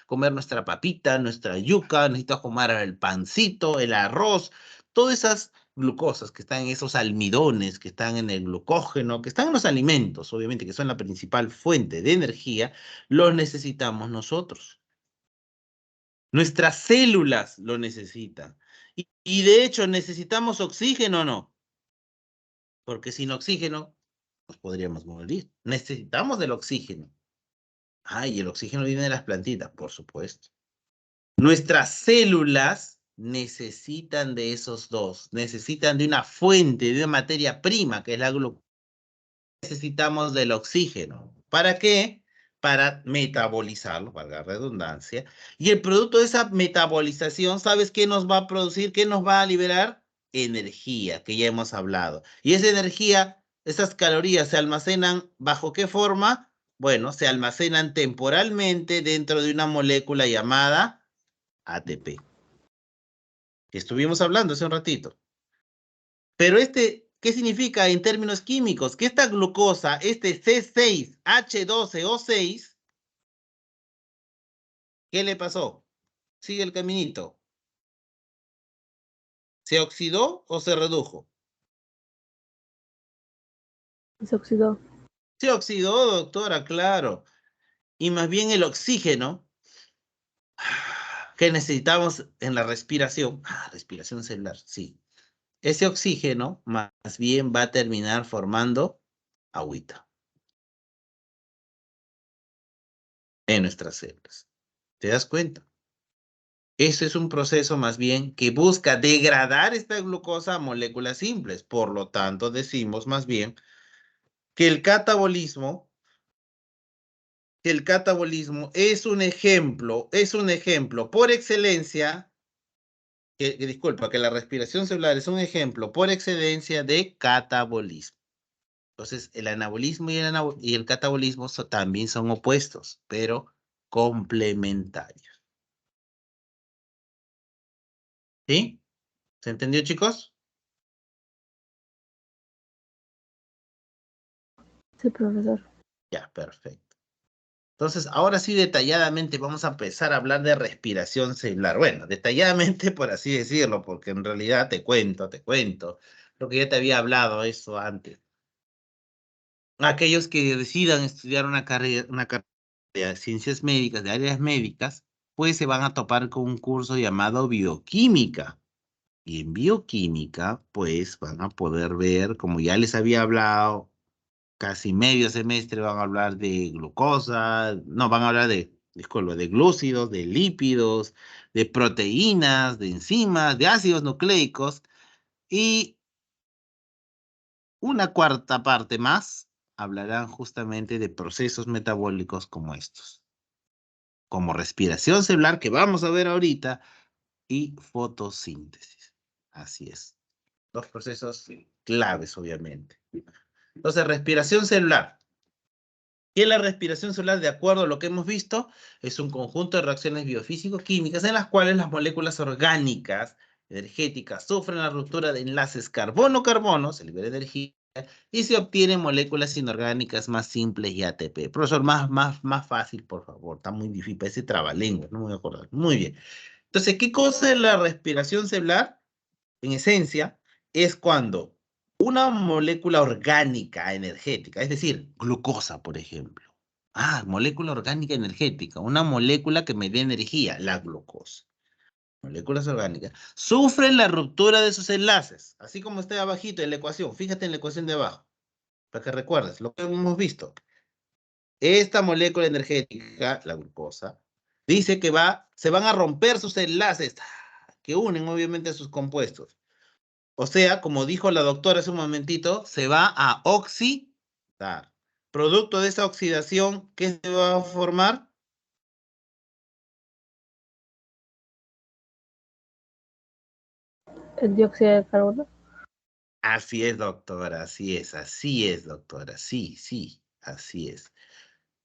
comer nuestra papita, nuestra yuca, necesitamos comer el pancito, el arroz, todas esas glucosas que están en esos almidones, que están en el glucógeno, que están en los alimentos, obviamente, que son la principal fuente de energía, los necesitamos nosotros. Nuestras células lo necesitan. Y de hecho, ¿necesitamos oxígeno o no? Porque sin oxígeno nos podríamos morir. Necesitamos del oxígeno. Ah, y el oxígeno viene de las plantitas, por supuesto. Nuestras células necesitan de esos dos, necesitan de una fuente, de una materia prima, que es la glucosa. Necesitamos del oxígeno. ¿Para qué? Para metabolizarlo, valga la redundancia. Y el producto de esa metabolización, ¿sabes qué nos va a producir? ¿Qué nos va a liberar? Energía, que ya hemos hablado. Y esa energía, esas calorías, ¿se almacenan bajo qué forma? Bueno, se almacenan temporalmente dentro de una molécula llamada ATP, que estuvimos hablando hace un ratito. Pero ¿qué significa en términos químicos? Que esta glucosa, este C6H12O6, ¿qué le pasó? Sigue el caminito. ¿Se oxidó o se redujo? Se oxidó. Se oxidó, doctora, claro. Y más bien el oxígeno que necesitamos en la respiración, respiración celular, sí. Ese oxígeno más bien va a terminar formando agüita en nuestras células. ¿Te das cuenta? Eso es un proceso más bien que busca degradar esta glucosa a moléculas simples. Por lo tanto, decimos más bien que el catabolismo es un ejemplo por excelencia, disculpa, que la respiración celular es un ejemplo por excelencia de catabolismo. Entonces, el anabolismo y el catabolismo también son opuestos, pero complementarios. ¿Sí? ¿Se entendió, chicos? Sí, profesor. Ya, perfecto. Entonces, ahora sí, detalladamente vamos a empezar a hablar de respiración celular. Bueno, detalladamente por así decirlo, porque en realidad te cuento, lo que ya te había hablado eso antes. Aquellos que decidan estudiar una carrera de ciencias médicas, de áreas médicas, pues se van a topar con un curso llamado bioquímica. Y en bioquímica, pues van a poder ver, como ya les había hablado, casi medio semestre van a hablar de glucosa, no, van a hablar disculpa, de glúcidos, de lípidos, de proteínas, de enzimas, de ácidos nucleicos, y una cuarta parte más hablarán justamente de procesos metabólicos como estos, como respiración celular, que vamos a ver ahorita, y fotosíntesis. Así es. Dos procesos claves, obviamente. Entonces, respiración celular. Y la respiración celular, de acuerdo a lo que hemos visto, es un conjunto de reacciones biofísico-químicas en las cuales las moléculas orgánicas, energéticas, sufren la ruptura de enlaces carbono-carbono, se libera energía, y se obtienen moléculas inorgánicas más simples y ATP. Profesor, más fácil, por favor. Está muy difícil, parece trabalenguas, no me voy a acordar. Muy bien. Entonces, ¿qué cosa es la respiración celular? En esencia, es cuando una molécula orgánica energética, es decir, glucosa, por ejemplo. Ah, molécula orgánica energética, una molécula que me dé energía, la glucosa. Moléculas orgánicas, sufren la ruptura de sus enlaces, así como está abajito en la ecuación. Fíjate en la ecuación de abajo, para que recuerdes lo que hemos visto. Esta molécula energética, la glucosa, dice que se van a romper sus enlaces que unen obviamente a sus compuestos. O sea, como dijo la doctora hace un momentito, se va a oxidar. Producto de esa oxidación, ¿qué se va a formar? El dióxido de carbono. Así es, doctora, así es, doctora, sí, así es.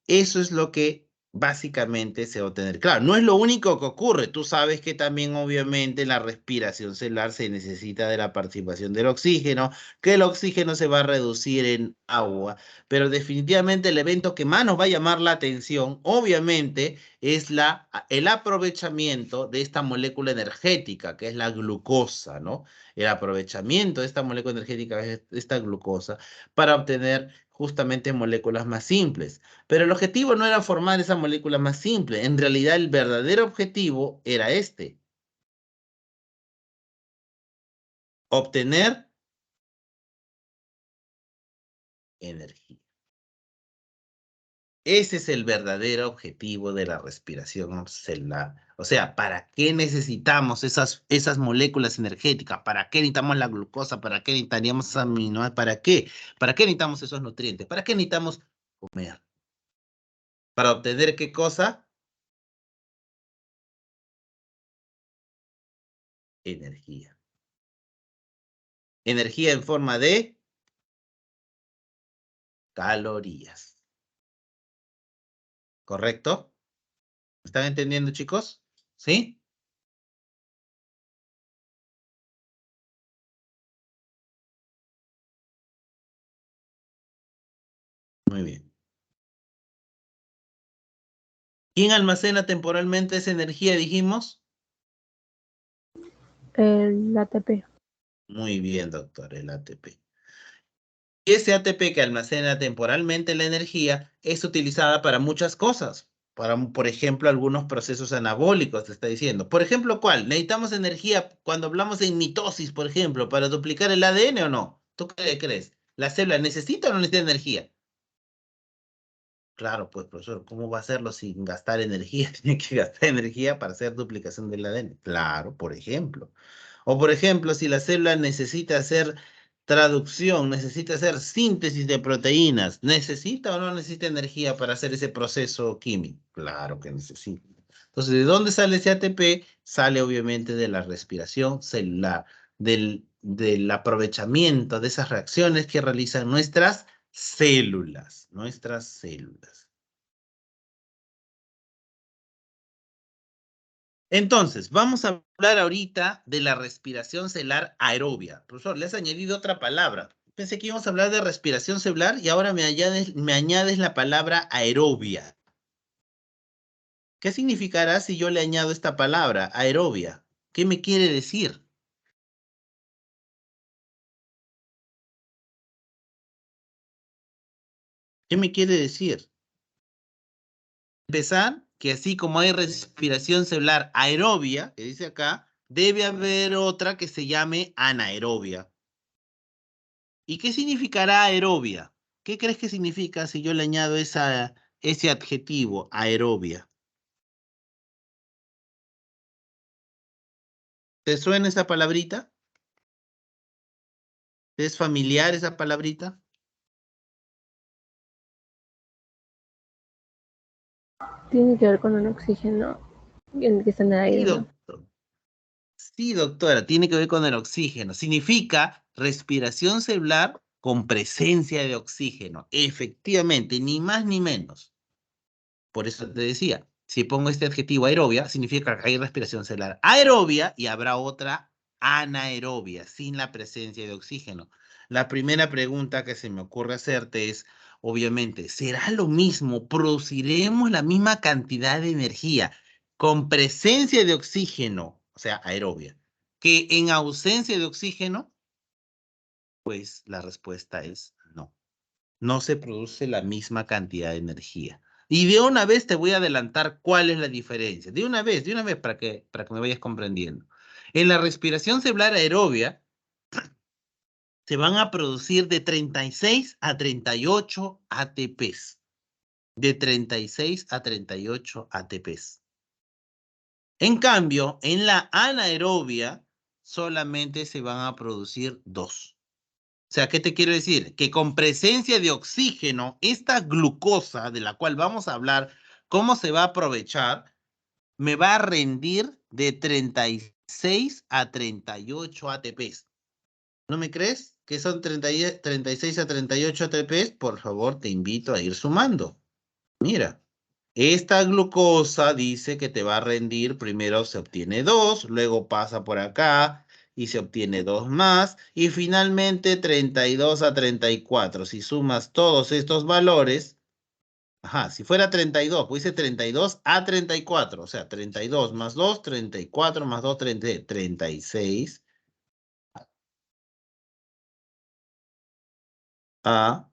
Eso es lo que básicamente se va a obtener. Claro, no es lo único que ocurre. Tú sabes que también obviamente en la respiración celular se necesita de la participación del oxígeno, que el oxígeno se va a reducir en agua, pero definitivamente el evento que más nos va a llamar la atención, obviamente, es el aprovechamiento de esta molécula energética, que es la glucosa, ¿no? El aprovechamiento de esta molécula energética, esta glucosa, para obtener justamente moléculas más simples. Pero el objetivo no era formar esa molécula más simple. En realidad, el verdadero objetivo era este: obtener energía. Ese es el verdadero objetivo de la respiración celular. O sea, ¿para qué necesitamos esas moléculas energéticas? ¿Para qué necesitamos la glucosa? ¿Para qué necesitaríamos esas aminoácidos? ¿Para qué? ¿Para qué necesitamos esos nutrientes? ¿Para qué necesitamos comer? ¿Para obtener qué cosa? Energía. Energía en forma de calorías. ¿Correcto? ¿Están entendiendo, chicos? ¿Sí? Muy bien. ¿Quién almacena temporalmente esa energía, dijimos? El ATP. Muy bien, doctor, el ATP. Ese ATP que almacena temporalmente la energía es utilizada para muchas cosas. Para, por ejemplo, algunos procesos anabólicos, te está diciendo. Por ejemplo, ¿cuál? ¿Necesitamos energía cuando hablamos en mitosis, por ejemplo, para duplicar el ADN o no? ¿Tú qué crees? ¿La célula necesita o no necesita energía? Claro, pues profesor, ¿cómo va a hacerlo sin gastar energía? Tiene que gastar energía para hacer duplicación del ADN. Claro, por ejemplo. O por ejemplo, si la célula necesita hacer traducción, necesita hacer síntesis de proteínas, ¿necesita o no necesita energía para hacer ese proceso químico? Claro que necesita. Entonces, ¿de dónde sale ese ATP? Sale obviamente de la respiración celular, del aprovechamiento de esas reacciones que realizan nuestras células, nuestras células. Entonces, vamos a hablar ahorita de la respiración celular aerobia. Profesor, le has añadido otra palabra. Pensé que íbamos a hablar de respiración celular y ahora me añades la palabra aerobia. ¿Qué significará si yo le añado esta palabra, aerobia? ¿Qué me quiere decir? ¿Qué me quiere decir? Empezar, que así como hay respiración celular aerobia, que dice acá, debe haber otra que se llame anaerobia. ¿Y qué significará aerobia? ¿Qué crees que significa si yo le añado ese adjetivo, aerobia? ¿Te suena esa palabrita? ¿Es familiar esa palabrita? Tiene que ver con el oxígeno que está en el Sí, aire, ¿no? doctor. Sí, doctora, tiene que ver con el oxígeno. Significa respiración celular con presencia de oxígeno. Efectivamente, ni más ni menos. Por eso te decía, si pongo este adjetivo aerobia, significa que hay respiración celular aerobia y habrá otra anaerobia, sin la presencia de oxígeno. La primera pregunta que se me ocurre hacerte es, obviamente, ¿será lo mismo? ¿Produciremos la misma cantidad de energía con presencia de oxígeno, o sea, aerobia, que en ausencia de oxígeno? Pues la respuesta es no. No se produce la misma cantidad de energía. Y de una vez te voy a adelantar cuál es la diferencia. De una vez, para que me vayas comprendiendo. En la respiración celular aerobia se van a producir de 36 a 38 ATPs. De 36 a 38 ATPs. En cambio, en la anaerobia solamente se van a producir 2. O sea, ¿qué te quiero decir? Que con presencia de oxígeno, esta glucosa de la cual vamos a hablar, ¿cómo se va a aprovechar? Me va a rendir de 36 a 38 ATPs. ¿No me crees que son 36 a 38 ATPs? Por favor, te invito a ir sumando. Mira, esta glucosa dice que te va a rendir, primero se obtiene 2, luego pasa por acá y se obtiene 2 más, y finalmente 32 a 34. Si sumas todos estos valores, ajá, si fuera 32, pues dice 32 a 34, o sea, 32 más 2, 34 más 2, 36 a,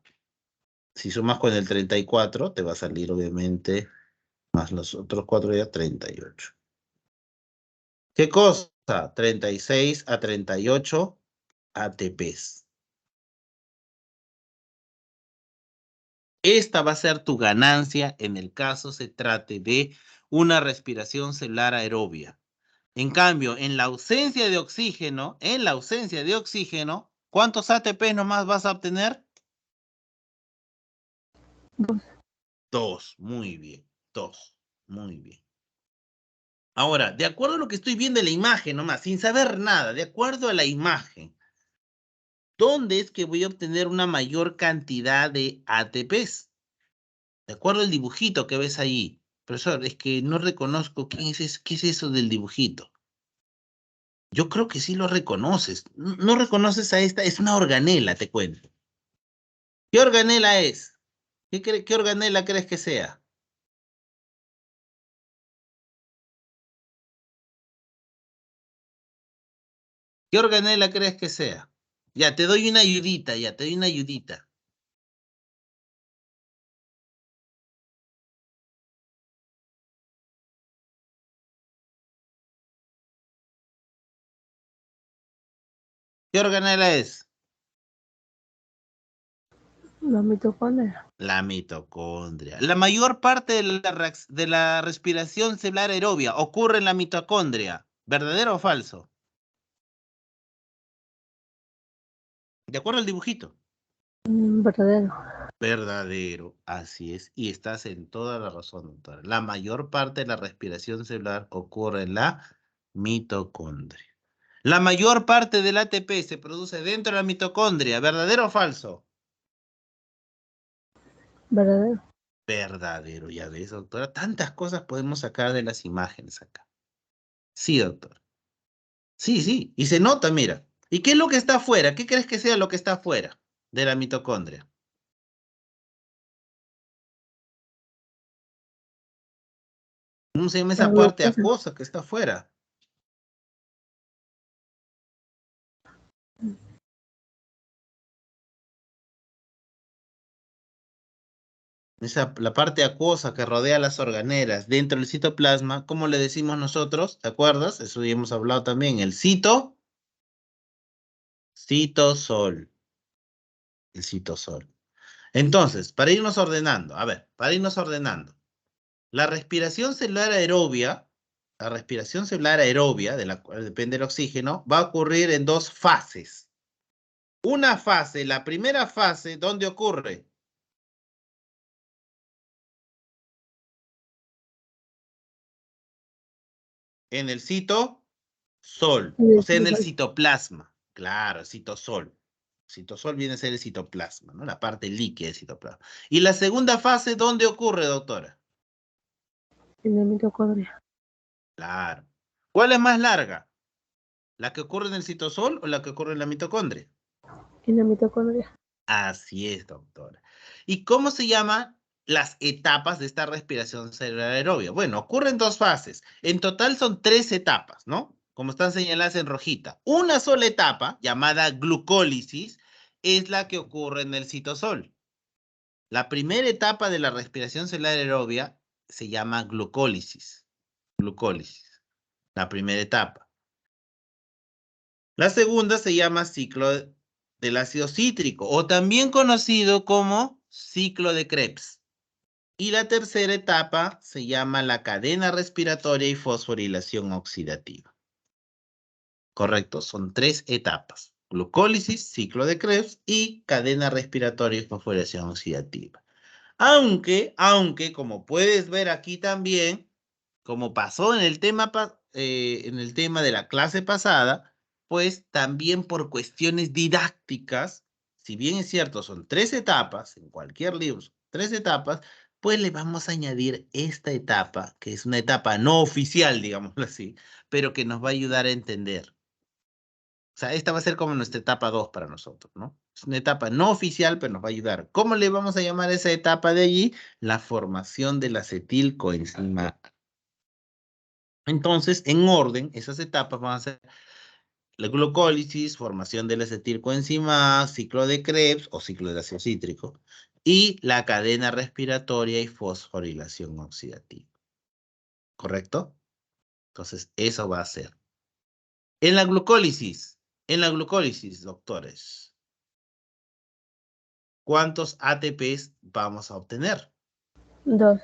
si sumas con el 34, te va a salir obviamente más los otros 4 ya 38. ¿Qué cosa? 36 a 38 ATPs. Esta va a ser tu ganancia en el caso se trate de una respiración celular aerobia. En cambio, en la ausencia de oxígeno, ¿cuántos ATPs nomás vas a obtener? 2. 2. Muy bien. 2. Muy bien. Ahora, de acuerdo a lo que estoy viendo en la imagen nomás, sin saber nada, de acuerdo a la imagen, ¿dónde es que voy a obtener una mayor cantidad de ATPs? De acuerdo al dibujito que ves ahí. Profesor, es que no reconozco qué es eso del dibujito. Yo creo que sí lo reconoces. No reconoces a esta, es una organela, te cuento. ¿Qué organela es? ¿Qué organela crees que sea? ¿Qué organela crees que sea? Ya, te doy una ayudita, ya, te doy una ayudita. ¿Qué organela es? La mitocondria. La mitocondria. La mayor parte de la respiración celular aerobia ocurre en la mitocondria. ¿Verdadero o falso? De acuerdo al dibujito. Verdadero. Verdadero, así es. Y estás en toda la razón, doctora. La mayor parte de la respiración celular ocurre en la mitocondria. La mayor parte del ATP se produce dentro de la mitocondria. ¿Verdadero o falso? Verdadero. Verdadero, ya ves, doctora. Tantas cosas podemos sacar de las imágenes acá. Sí, doctor. Sí, sí. Y se nota, mira. ¿Y qué es lo que está afuera? ¿Qué crees que sea lo que está afuera de la mitocondria? ¿Cómo se llama La esa parte glucosa. acuosa que está afuera? La parte acuosa que rodea las organelas dentro del citoplasma, ¿cómo le decimos nosotros? ¿Te acuerdas? Eso ya hemos hablado también. El citosol. El citosol. Entonces, para irnos ordenando, a ver, para irnos ordenando. La respiración celular aerobia, de la cual depende el oxígeno, va a ocurrir en 2 fases. Una fase, la primera fase, ¿dónde ocurre? En el citosol, o sea, en el citoplasma. Claro, citosol. Citosol viene a ser el citoplasma, ¿no? La parte líquida del citoplasma. ¿Y la segunda fase dónde ocurre, doctora? En la mitocondria. Claro. ¿Cuál es más larga? ¿La que ocurre en el citosol o la que ocurre en la mitocondria? En la mitocondria. Así es, doctora. ¿Y cómo se llaman las etapas de esta respiración cerebral aerobia? Bueno, ocurren dos fases. En total son 3 etapas, ¿no? Como están señaladas en rojita. Una sola etapa, llamada glucólisis, es la que ocurre en el citosol. La primera etapa de la respiración celular aerobia se llama glucólisis. Glucólisis. La primera etapa. La segunda se llama ciclo del ácido cítrico, o también conocido como ciclo de Krebs. Y la tercera etapa se llama la cadena respiratoria y fosforilación oxidativa. Correcto, son 3 etapas. Glucólisis, ciclo de Krebs y cadena respiratoria y fosforilación oxidativa. Aunque, como puedes ver aquí también, como pasó en el tema de la clase pasada, pues también por cuestiones didácticas, si bien es cierto, son 3 etapas, en cualquier libro, son 3 etapas, pues le vamos a añadir esta etapa, que es una etapa no oficial, digámoslo así, pero que nos va a ayudar a entender. O sea, esta va a ser como nuestra etapa 2 para nosotros, ¿no? Es una etapa no oficial, pero nos va a ayudar. ¿Cómo le vamos a llamar a esa etapa de allí? La formación de la acetilcoenzima A. Entonces, en orden, esas etapas van a ser la glucólisis, formación de la acetilcoenzima A, ciclo de Krebs o ciclo del ácido cítrico, y la cadena respiratoria y fosforilación oxidativa. ¿Correcto? Entonces, eso va a ser. En la glucólisis, doctores, ¿cuántos ATPs vamos a obtener? 2.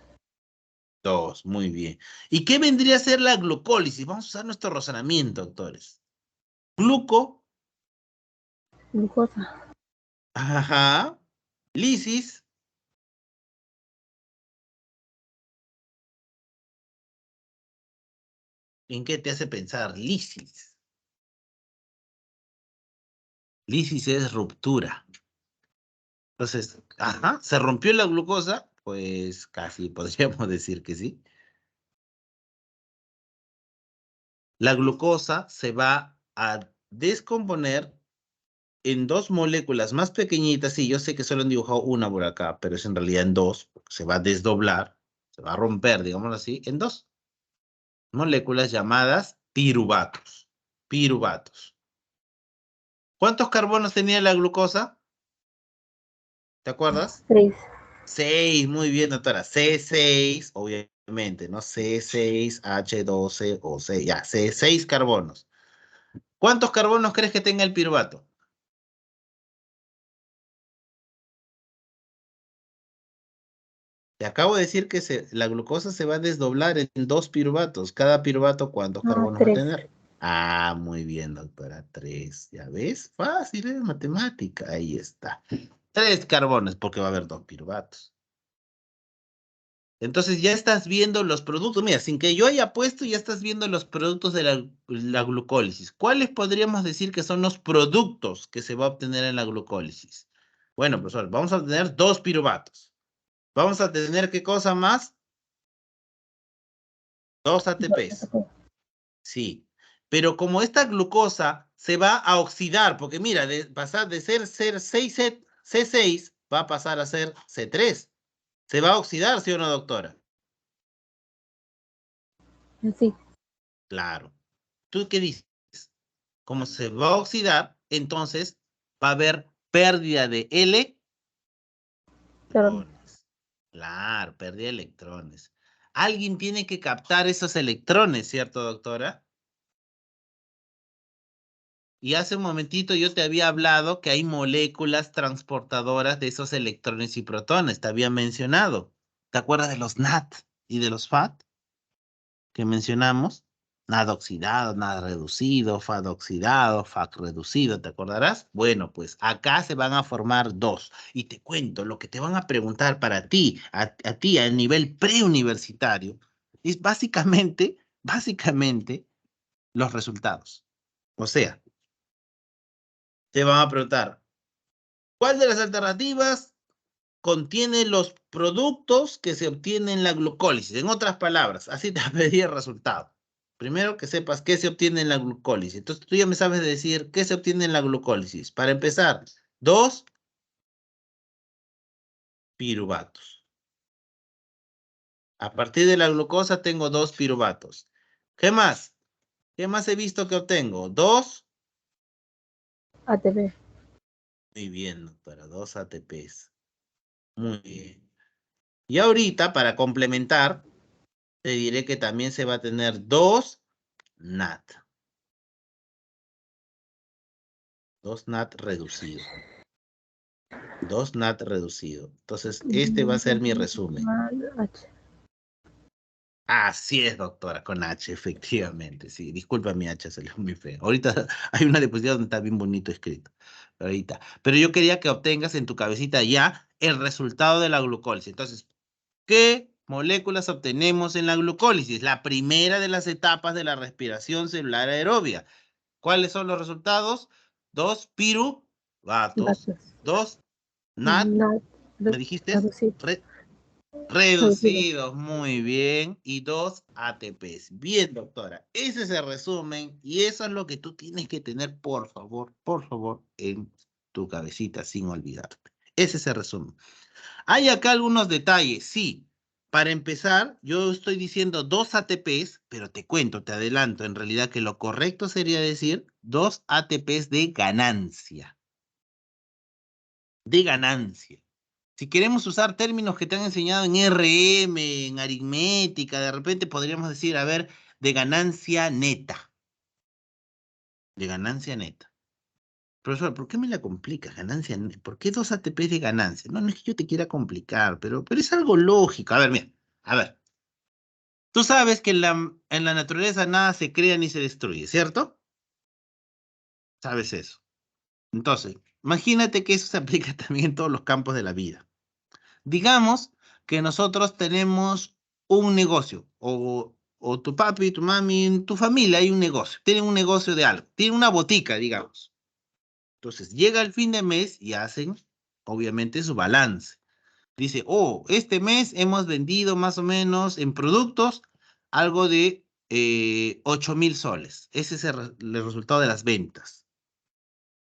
2, muy bien. ¿Y qué vendría a ser la glucólisis? Vamos a usar nuestro razonamiento, doctores. Glucosa. Ajá, lisis, ¿en qué te hace pensar lisis? Lisis es ruptura. Entonces, ajá, ¿se rompió la glucosa? Pues casi podríamos decir que sí. La glucosa se va a descomponer en 2 moléculas más pequeñitas. Sí, yo sé que solo han dibujado una por acá, pero es en realidad en 2, porque se va a desdoblar, se va a romper, digámoslo así, en 2 moléculas llamadas piruvatos. Piruvatos. ¿Cuántos carbonos tenía la glucosa? ¿Te acuerdas? 6. 6, muy bien, doctora. C6, obviamente, ¿no? C6H12 o C, ya, C6 carbonos. ¿Cuántos carbonos crees que tenga el piruvato? Te acabo de decir que la glucosa se va a desdoblar en 2 piruvatos. Cada piruvato, ¿cuántos carbonos va a 3. tener? Ah, muy bien, doctora. 3. ¿Ya ves? Fácil, es matemática. Ahí está. 3 carbones, porque va a haber 2 piruvatos. Entonces ya estás viendo los productos. Mira, sin que yo haya puesto, ya estás viendo los productos de la glucólisis. ¿Cuáles podríamos decir que son los productos que se va a obtener en la glucólisis? Bueno, profesor, vamos a obtener 2 piruvatos. Vamos a tener, ¿qué cosa más? 2 ATPs. Sí. Pero como esta glucosa se va a oxidar, porque mira, pasar de ser 6 C6 va a pasar a ser C3. Se va a oxidar, ¿sí o no, doctora? Sí. Claro. ¿Tú qué dices? Como se va a oxidar, entonces va a haber pérdida de electrones. Claro, pérdida de electrones. Alguien tiene que captar esos electrones, ¿cierto, doctora? Y hace un momentito yo te había hablado que hay moléculas transportadoras de esos electrones y protones, te había mencionado. ¿Te acuerdas de los NAT y de los FAT que mencionamos? NAD oxidado, NAD reducido, FAD oxidado, FAC reducido, ¿te acordarás? Bueno, pues acá se van a formar dos. Y te cuento, lo que te van a preguntar para ti, a ti a nivel preuniversitario, es básicamente los resultados. O sea, te van a preguntar, ¿cuál de las alternativas contiene los productos que se obtienen en la glucólisis? En otras palabras, así te va a pedir el resultado. Primero que sepas qué se obtiene en la glucólisis. Entonces tú ya me sabes decir qué se obtiene en la glucólisis. Para empezar, 2 piruvatos. A partir de la glucosa tengo 2 piruvatos. ¿Qué más? ¿Qué más he visto que obtengo? 2. ATP. Muy bien, doctora, 2 ATPs. Muy bien. Y ahorita, para complementar, te diré que también se va a tener 2 NAT. 2 NAT reducido. 2 NAT reducido. Entonces, este va a ser mi resumen. H. Así es, doctora, con H, efectivamente. Sí, disculpa mi H, salió muy feo. Ahorita hay una diapositiva donde está bien bonito escrito. Ahorita. Pero yo quería que obtengas en tu cabecita ya el resultado de la glucólisis. Entonces, ¿qué moléculas obtenemos en la glucólisis? La primera de las etapas de la respiración celular aerobia. ¿Cuáles son los resultados? 2 piruvatos, 2 NAT, NAD. ¿me dijiste? Reducido. Reducidos, muy bien, y 2 ATPs. Bien, doctora, ese es el resumen y eso es lo que tú tienes que tener, por favor, en tu cabecita sin olvidarte. Ese es el resumen. Hay acá algunos detalles, sí. Para empezar, yo estoy diciendo 2 ATPs, pero te cuento, te adelanto, en realidad que lo correcto sería decir 2 ATPs de ganancia. De ganancia. Si queremos usar términos que te han enseñado en RM, en aritmética, de repente podríamos decir, a ver, de ganancia neta. De ganancia neta. Profesor, ¿por qué me la complica? Ganancia neta. ¿Por qué 2 ATPs de ganancia? No, no es que yo te quiera complicar, pero es algo lógico. A ver, mira, a ver. Tú sabes que en la naturaleza nada se crea ni se destruye, ¿cierto? Sabes eso. Entonces, imagínate que eso se aplica también en todos los campos de la vida. Digamos que nosotros tenemos un negocio, o tu papi, tu mami, tu familia hay un negocio, tienen un negocio de algo, tienen una botica, digamos. Entonces llega el fin de mes y hacen, obviamente, su balance. Dice, oh, este mes hemos vendido más o menos en productos algo de 8.000 soles. Ese es el resultado de las ventas.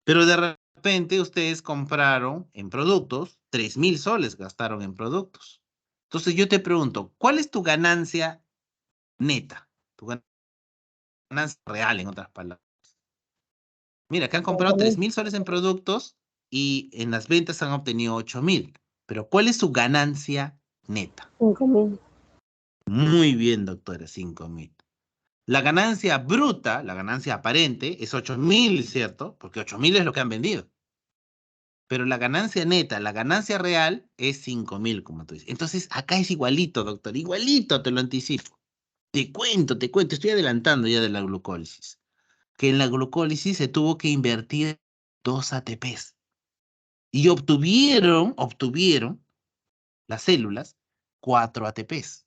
Pero de repente ustedes compraron en productos, 3.000 soles gastaron en productos. Entonces yo te pregunto, ¿cuál es tu ganancia neta? Tu ganancia real, en otras palabras. Mira, que han comprado 5.000. 3.000 soles en productos y en las ventas han obtenido 8.000. Pero ¿cuál es su ganancia neta? 5.000. Muy bien, doctora, 5.000. La ganancia bruta, la ganancia aparente, es 8.000, ¿cierto? Porque 8.000 es lo que han vendido. Pero la ganancia neta, la ganancia real es 5.000, como tú dices. Entonces, acá es igualito, doctor, igualito, te lo anticipo. Te cuento, estoy adelantando ya de la glucólisis. Que en la glucólisis se tuvo que invertir 2 ATPs. Y obtuvieron las células 4 ATPs.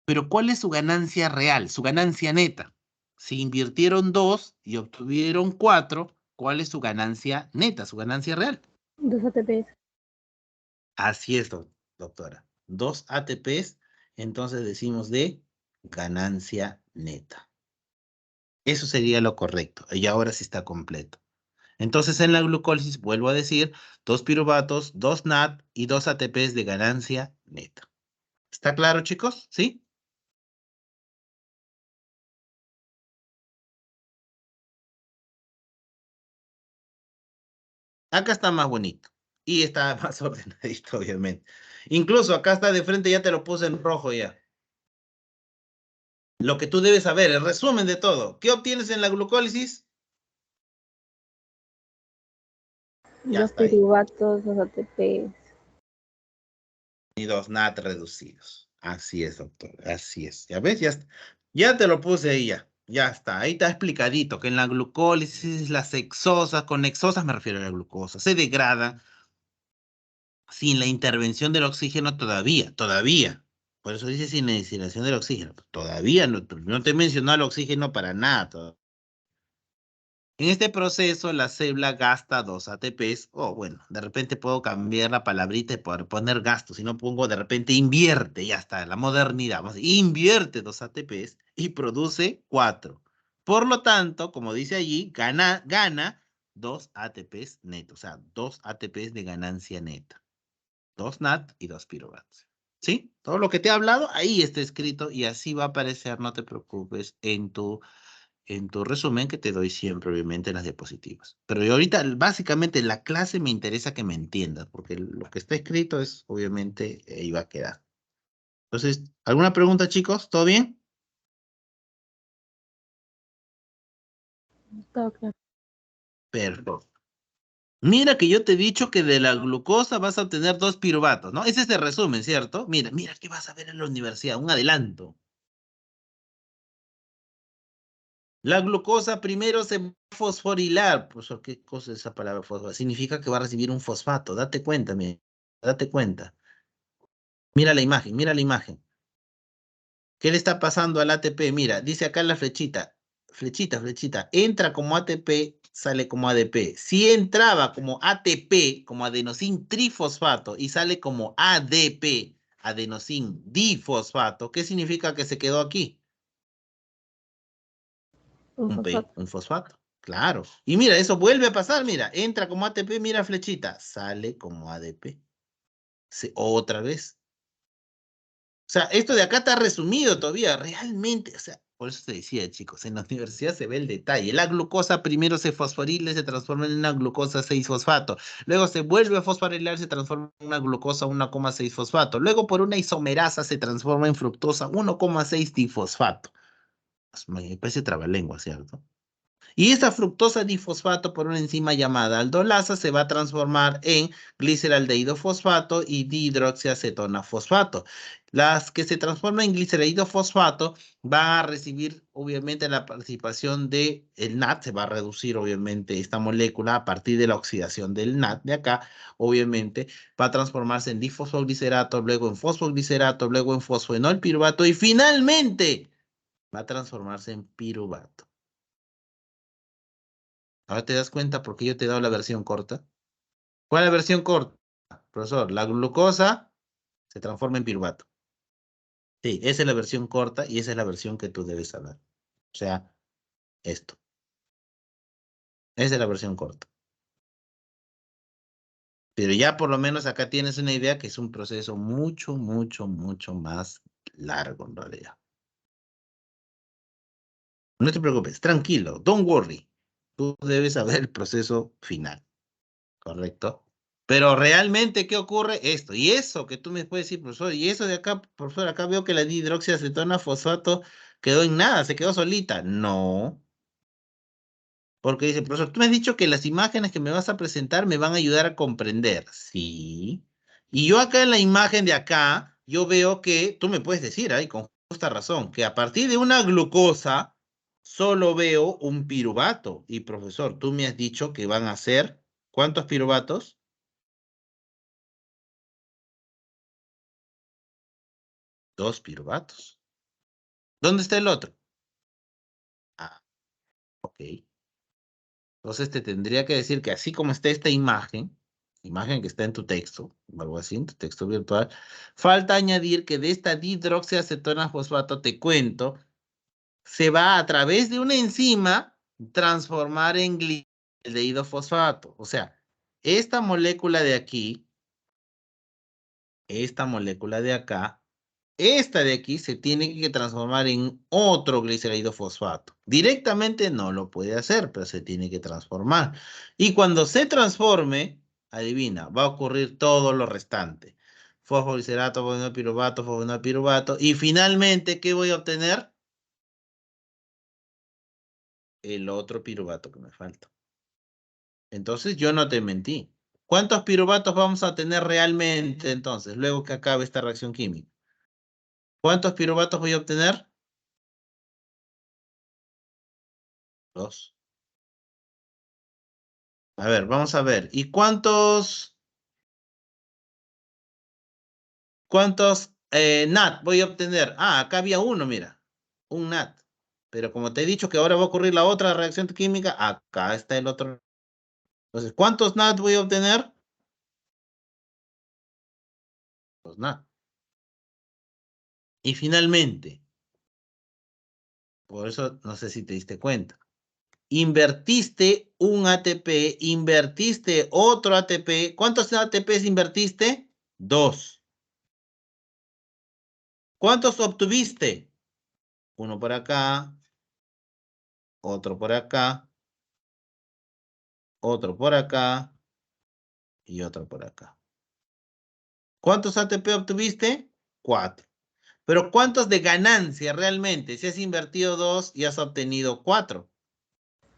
Pero ¿cuál es su ganancia real, su ganancia neta? Si invirtieron 2 y obtuvieron 4, ¿cuál es su ganancia neta, su ganancia real? 2 ATPs. Así es, doctora. 2 ATPs, entonces decimos de ganancia neta. Eso sería lo correcto. Y ahora sí está completo. Entonces en la glucólisis, vuelvo a decir, 2 piruvatos, 2 NAT y 2 ATPs de ganancia neta. ¿Está claro, chicos? ¿Sí? Acá está más bonito. Y está más ordenadito, obviamente. Incluso acá está de frente, ya te lo puse en rojo ya. Lo que tú debes saber, el resumen de todo. ¿Qué obtienes en la glucólisis? Ya 2 está ahí. piruvatos, 2 ATPs. Y 2 NAT reducidos. Así es, doctor. Así es. ¿Ya ves? Ya te lo puse ahí ya. Ya está, ahí está explicadito que en la glucólisis las hexosas, con hexosas me refiero a la glucosa, se degrada sin la intervención del oxígeno todavía. Por eso dice sin la incineración del oxígeno. Todavía no te he mencionado el oxígeno para nada. En este proceso, la célula gasta 2 ATPs, o bueno, de repente puedo cambiar la palabrita y poner gasto, si no pongo de repente invierte, ya está, la modernidad, vamos a decir, invierte 2 ATPs y produce 4. Por lo tanto, como dice allí, gana 2 ATPs netos, o sea, 2 ATPs de ganancia neta. 2 NAT y 2 piruvatos. ¿Sí? Todo lo que te he hablado, ahí está escrito y así va a aparecer, no te preocupes, en tu resumen que te doy siempre, obviamente, en las diapositivas. Pero yo ahorita, básicamente, en la clase me interesa que me entiendas, porque lo que está escrito es, obviamente, ahí va a quedar. Entonces, ¿alguna pregunta, chicos? ¿Todo bien? Todo claro. Perfecto. Mira que yo te he dicho que de la glucosa vas a obtener 2 piruvatos, ¿no? Ese es el resumen, ¿cierto? Mira qué vas a ver en la universidad, un adelanto. La glucosa primero se va a fosforilar. Pues, ¿qué cosa es esa palabra fosforilar? Significa que va a recibir un fosfato. Date cuenta, mira. Date cuenta. Mira la imagen, mira la imagen. ¿Qué le está pasando al ATP? Mira, dice acá la flechita. Flechita. Entra como ATP, sale como ADP. Si entraba como ATP, como adenosín trifosfato, y sale como ADP, adenosín difosfato, ¿qué significa que se quedó aquí? Un Un P, fosfato. un fosfato. Claro. Y mira, eso vuelve a pasar, mira, entra como ATP, mira flechita, sale como ADP. Otra vez. O sea, esto de acá está resumido todavía, realmente, o sea, por eso te decía, chicos, en la universidad se ve el detalle. La glucosa primero se fosforila y se transforma en una glucosa 6-fosfato. Luego se vuelve a fosforilar, se transforma en una glucosa 1,6-fosfato. Luego por una isomerasa se transforma en fructosa 1,6-difosfato. Me parece trabalengua, ¿cierto? Y esta fructosa difosfato por una enzima llamada aldolasa se va a transformar en gliceraldehído fosfato y dihidroxiacetona fosfato. Las que se transforman en gliceraldehído fosfato van a recibir obviamente la participación del NAT, se va a reducir obviamente esta molécula a partir de la oxidación del NAT de acá, obviamente va a transformarse en difosfoglicerato, luego en fosfoglicerato, luego en fosfenolpiruvato y finalmente va a transformarse en piruvato. Ahora te das cuenta por qué yo te he dado la versión corta. ¿Cuál es la versión corta? Profesor, la glucosa se transforma en piruvato. Sí, esa es la versión corta y esa es la versión que tú debes saber. O sea, esto. Esa es la versión corta. Pero ya por lo menos acá tienes una idea que es un proceso mucho más largo en realidad. No te preocupes, tranquilo, don't worry. Tú debes saber el proceso final. ¿Correcto? Pero realmente, ¿qué ocurre? Esto, y eso que tú me puedes decir, profesor, y eso de acá, profesor, acá veo que la dihidroxiacetona fosfato quedó en nada, se quedó solita. No, porque dice, profesor, tú me has dicho que las imágenes que me vas a presentar me van a ayudar a comprender. Sí. Y yo acá en la imagen de acá, yo veo que, tú me puedes decir ahí con justa razón, que a partir de una glucosa solo veo un piruvato. Y profesor, tú me has dicho que van a ser, ¿cuántos piruvatos? 2 piruvatos. ¿Dónde está el otro? Ah, ok. Entonces te tendría que decir que así como está esta imagen que está en tu texto, o algo así, en tu texto virtual, falta añadir que de esta dihidroxiacetona fosfato, te cuento, se va a través de una enzima transformar en glicaldehído fosfato. O sea, esta molécula de aquí, esta molécula de acá, esta de aquí se tiene que transformar en otro glicerído fosfato. Directamente no lo puede hacer, pero se tiene que transformar. Y cuando se transforme, adivina, va a ocurrir todo lo restante. Fosfoglicerato, fosfenolpiruvato, fosfenolpiruvato. Y finalmente, ¿qué voy a obtener? El otro piruvato que me falta. Entonces yo no te mentí. ¿Cuántos piruvatos vamos a tener realmente entonces, luego que acabe esta reacción química? ¿Cuántos piruvatos voy a obtener? 2. A ver, vamos a ver. ¿Y cuántos NAT voy a obtener? Ah, acá había uno, mira. Un NAT. Pero como te he dicho que ahora va a ocurrir la otra reacción química, acá está el otro. Entonces, ¿cuántos NAT voy a obtener? Los NAT. Y finalmente, por eso no sé si te diste cuenta, invertiste un ATP, invertiste otro ATP. ¿Cuántos ATPs invertiste? 2. ¿Cuántos obtuviste? Uno por acá, otro por acá, otro por acá y otro por acá. ¿Cuántos ATP obtuviste? 4. Pero ¿cuántos de ganancia realmente? Si has invertido 2 y has obtenido 4.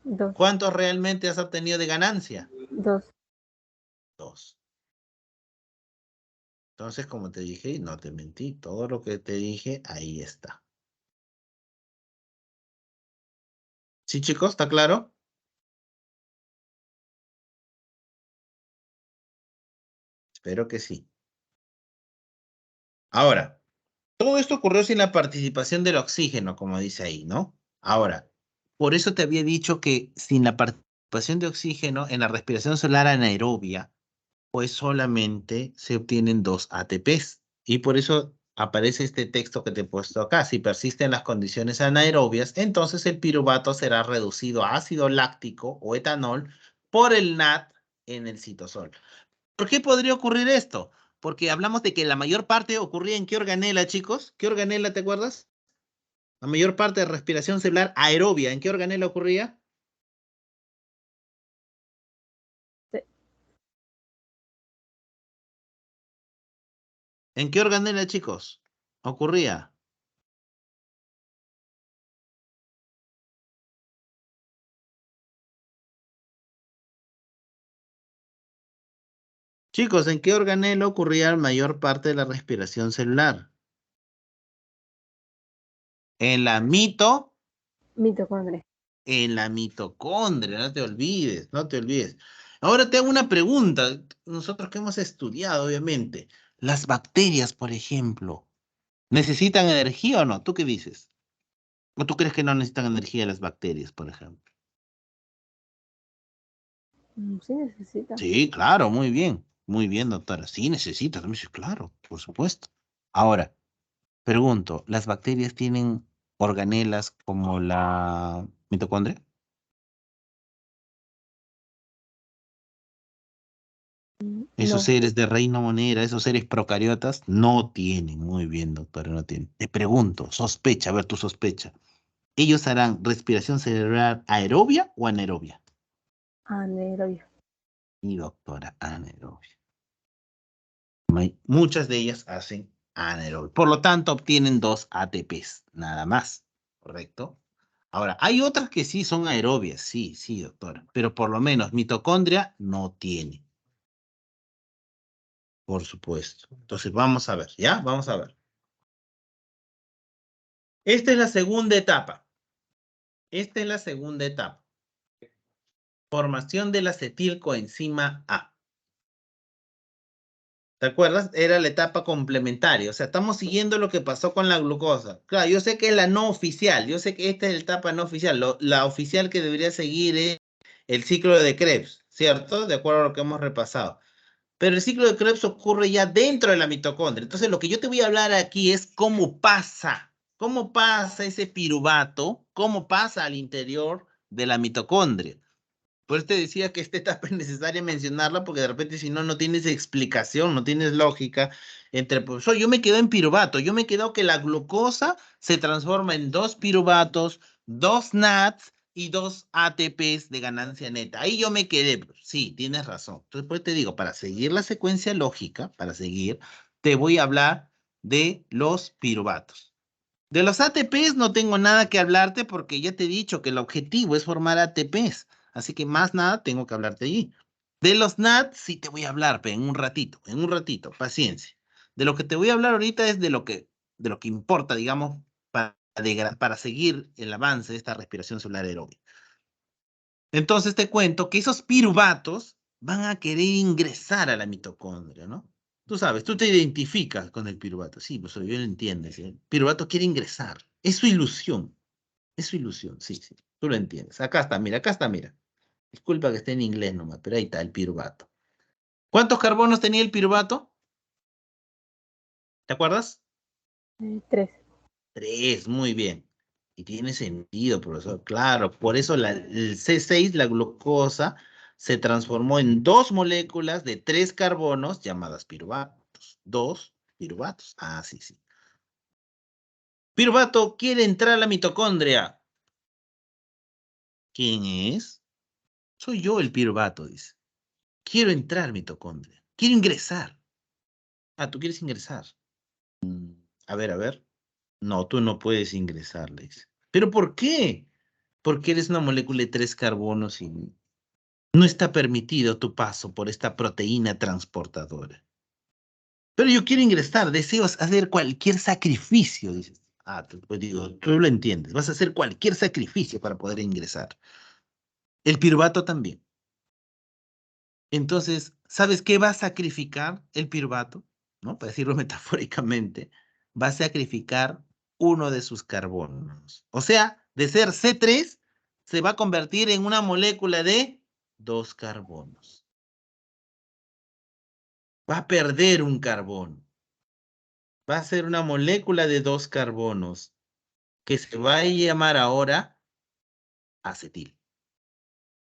2. ¿Cuántos realmente has obtenido de ganancia? 2. 2. Entonces, como te dije, y no te mentí, todo lo que te dije, ahí está. ¿Sí, chicos? ¿Está claro? Espero que sí. Ahora, todo esto ocurrió sin la participación del oxígeno, como dice ahí, ¿no? Ahora, por eso te había dicho que sin la participación de oxígeno en la respiración celular anaerobia, pues solamente se obtienen 2 ATPs. Y por eso aparece este texto que te he puesto acá. Si persisten las condiciones anaerobias, entonces el piruvato será reducido a ácido láctico o etanol por el NAT en el citosol. ¿Por qué podría ocurrir esto? Porque hablamos de que la mayor parte ocurría en qué organela, chicos. ¿Qué organela te acuerdas? La mayor parte de respiración celular aerobia, ¿en qué organela ocurría? Sí. ¿En qué organela, chicos? Ocurría. Chicos, ¿en qué organela ocurría la mayor parte de la respiración celular? En la Mitocondria. en la mitocondria, no te olvides, no te olvides. Ahora te hago una pregunta, nosotros que hemos estudiado, obviamente, las bacterias, por ejemplo, ¿necesitan energía o no? ¿Tú qué dices? ¿O tú crees que no necesitan energía las bacterias, por ejemplo? Sí necesita. Sí, claro, muy bien, doctora. Sí, necesitas, me dice, claro, por supuesto. Ahora, pregunto, ¿las bacterias tienen organelas como la mitocondria? Esos No. seres de reino monera, esos seres procariotas, no tienen. Muy bien, doctora, no tienen. Te pregunto, sospecha, a ver tu sospecha. ¿Ellos harán respiración cerebral aerobia o anaerobia? Anaerobio. Y doctora, anaerobia. Muchas de ellas hacen anaerobia. Por lo tanto, obtienen 2 ATPs, nada más. ¿Correcto? Ahora, hay otras que sí son aerobias, sí, sí, doctora. Pero por lo menos mitocondria no tiene. Por supuesto. Entonces, vamos a ver, ¿ya? Vamos a ver. Esta es la segunda etapa. Esta es la segunda etapa. Formación de la acetilcoenzima A. ¿Te acuerdas? Era la etapa complementaria. O sea, estamos siguiendo lo que pasó con la glucosa. Claro, yo sé que es la no oficial. Yo sé que esta es la etapa no oficial. La oficial que debería seguir es el ciclo de Krebs, ¿cierto? De acuerdo a lo que hemos repasado. Pero el ciclo de Krebs ocurre ya dentro de la mitocondria. Entonces, lo que yo te voy a hablar aquí es cómo pasa ese piruvato, cómo pasa al interior de la mitocondria. Por eso te decía que esta etapa es necesaria mencionarla porque de repente si no, no tienes explicación, no tienes lógica entre, pues, yo me quedo en piruvato, yo me quedo que la glucosa se transforma en 2 piruvatos, 2 NADs y 2 ATPs de ganancia neta. Ahí yo me quedé, pues, sí, tienes razón. Entonces, pues te digo, para seguir la secuencia lógica, te voy a hablar de los piruvatos. De los ATPs no tengo nada que hablarte porque ya te he dicho que el objetivo es formar ATPs. Así que más nada tengo que hablarte allí. De los NAT sí te voy a hablar, pero en un ratito, paciencia. De lo que te voy a hablar ahorita es de lo que importa, digamos, para seguir el avance de esta respiración celular aeróbica. Entonces te cuento que esos piruvatos van a querer ingresar a la mitocondria, ¿no? Tú sabes, tú te identificas con el piruvato. Sí, pues yo lo entiendo. ¿Sí? El piruvato quiere ingresar. Es su ilusión. Es su ilusión, sí, sí. Tú lo entiendes. Acá está, mira, acá está, mira. Disculpa que esté en inglés nomás, pero ahí está el piruvato. ¿Cuántos carbonos tenía el piruvato? ¿Te acuerdas? 3. 3, muy bien. Y tiene sentido, profesor. Claro, por eso el C6, la glucosa, se transformó en 2 moléculas de 3 carbonos llamadas piruvatos. 2 piruvatos. Ah, sí, sí. Piruvato quiere entrar a la mitocondria. ¿Quién es? Soy yo el piruvato, dice. Quiero entrar a mitocondria. Quiero ingresar. Ah, tú quieres ingresar. A ver, a ver. No, tú no puedes ingresar, le dice. ¿Pero por qué? Porque eres una molécula de 3 carbonos y no está permitido tu paso por esta proteína transportadora. Pero yo quiero ingresar, deseo hacer cualquier sacrificio, dices. Ah, pues digo, tú lo entiendes, vas a hacer cualquier sacrificio para poder ingresar. El piruvato también. Entonces, ¿sabes qué va a sacrificar el piruvato? ¿No? Para decirlo metafóricamente, va a sacrificar uno de sus carbonos. O sea, de ser C3, se va a convertir en una molécula de 2 carbonos. Va a perder un carbono. Va a ser una molécula de 2 carbonos que se va a llamar ahora acetil.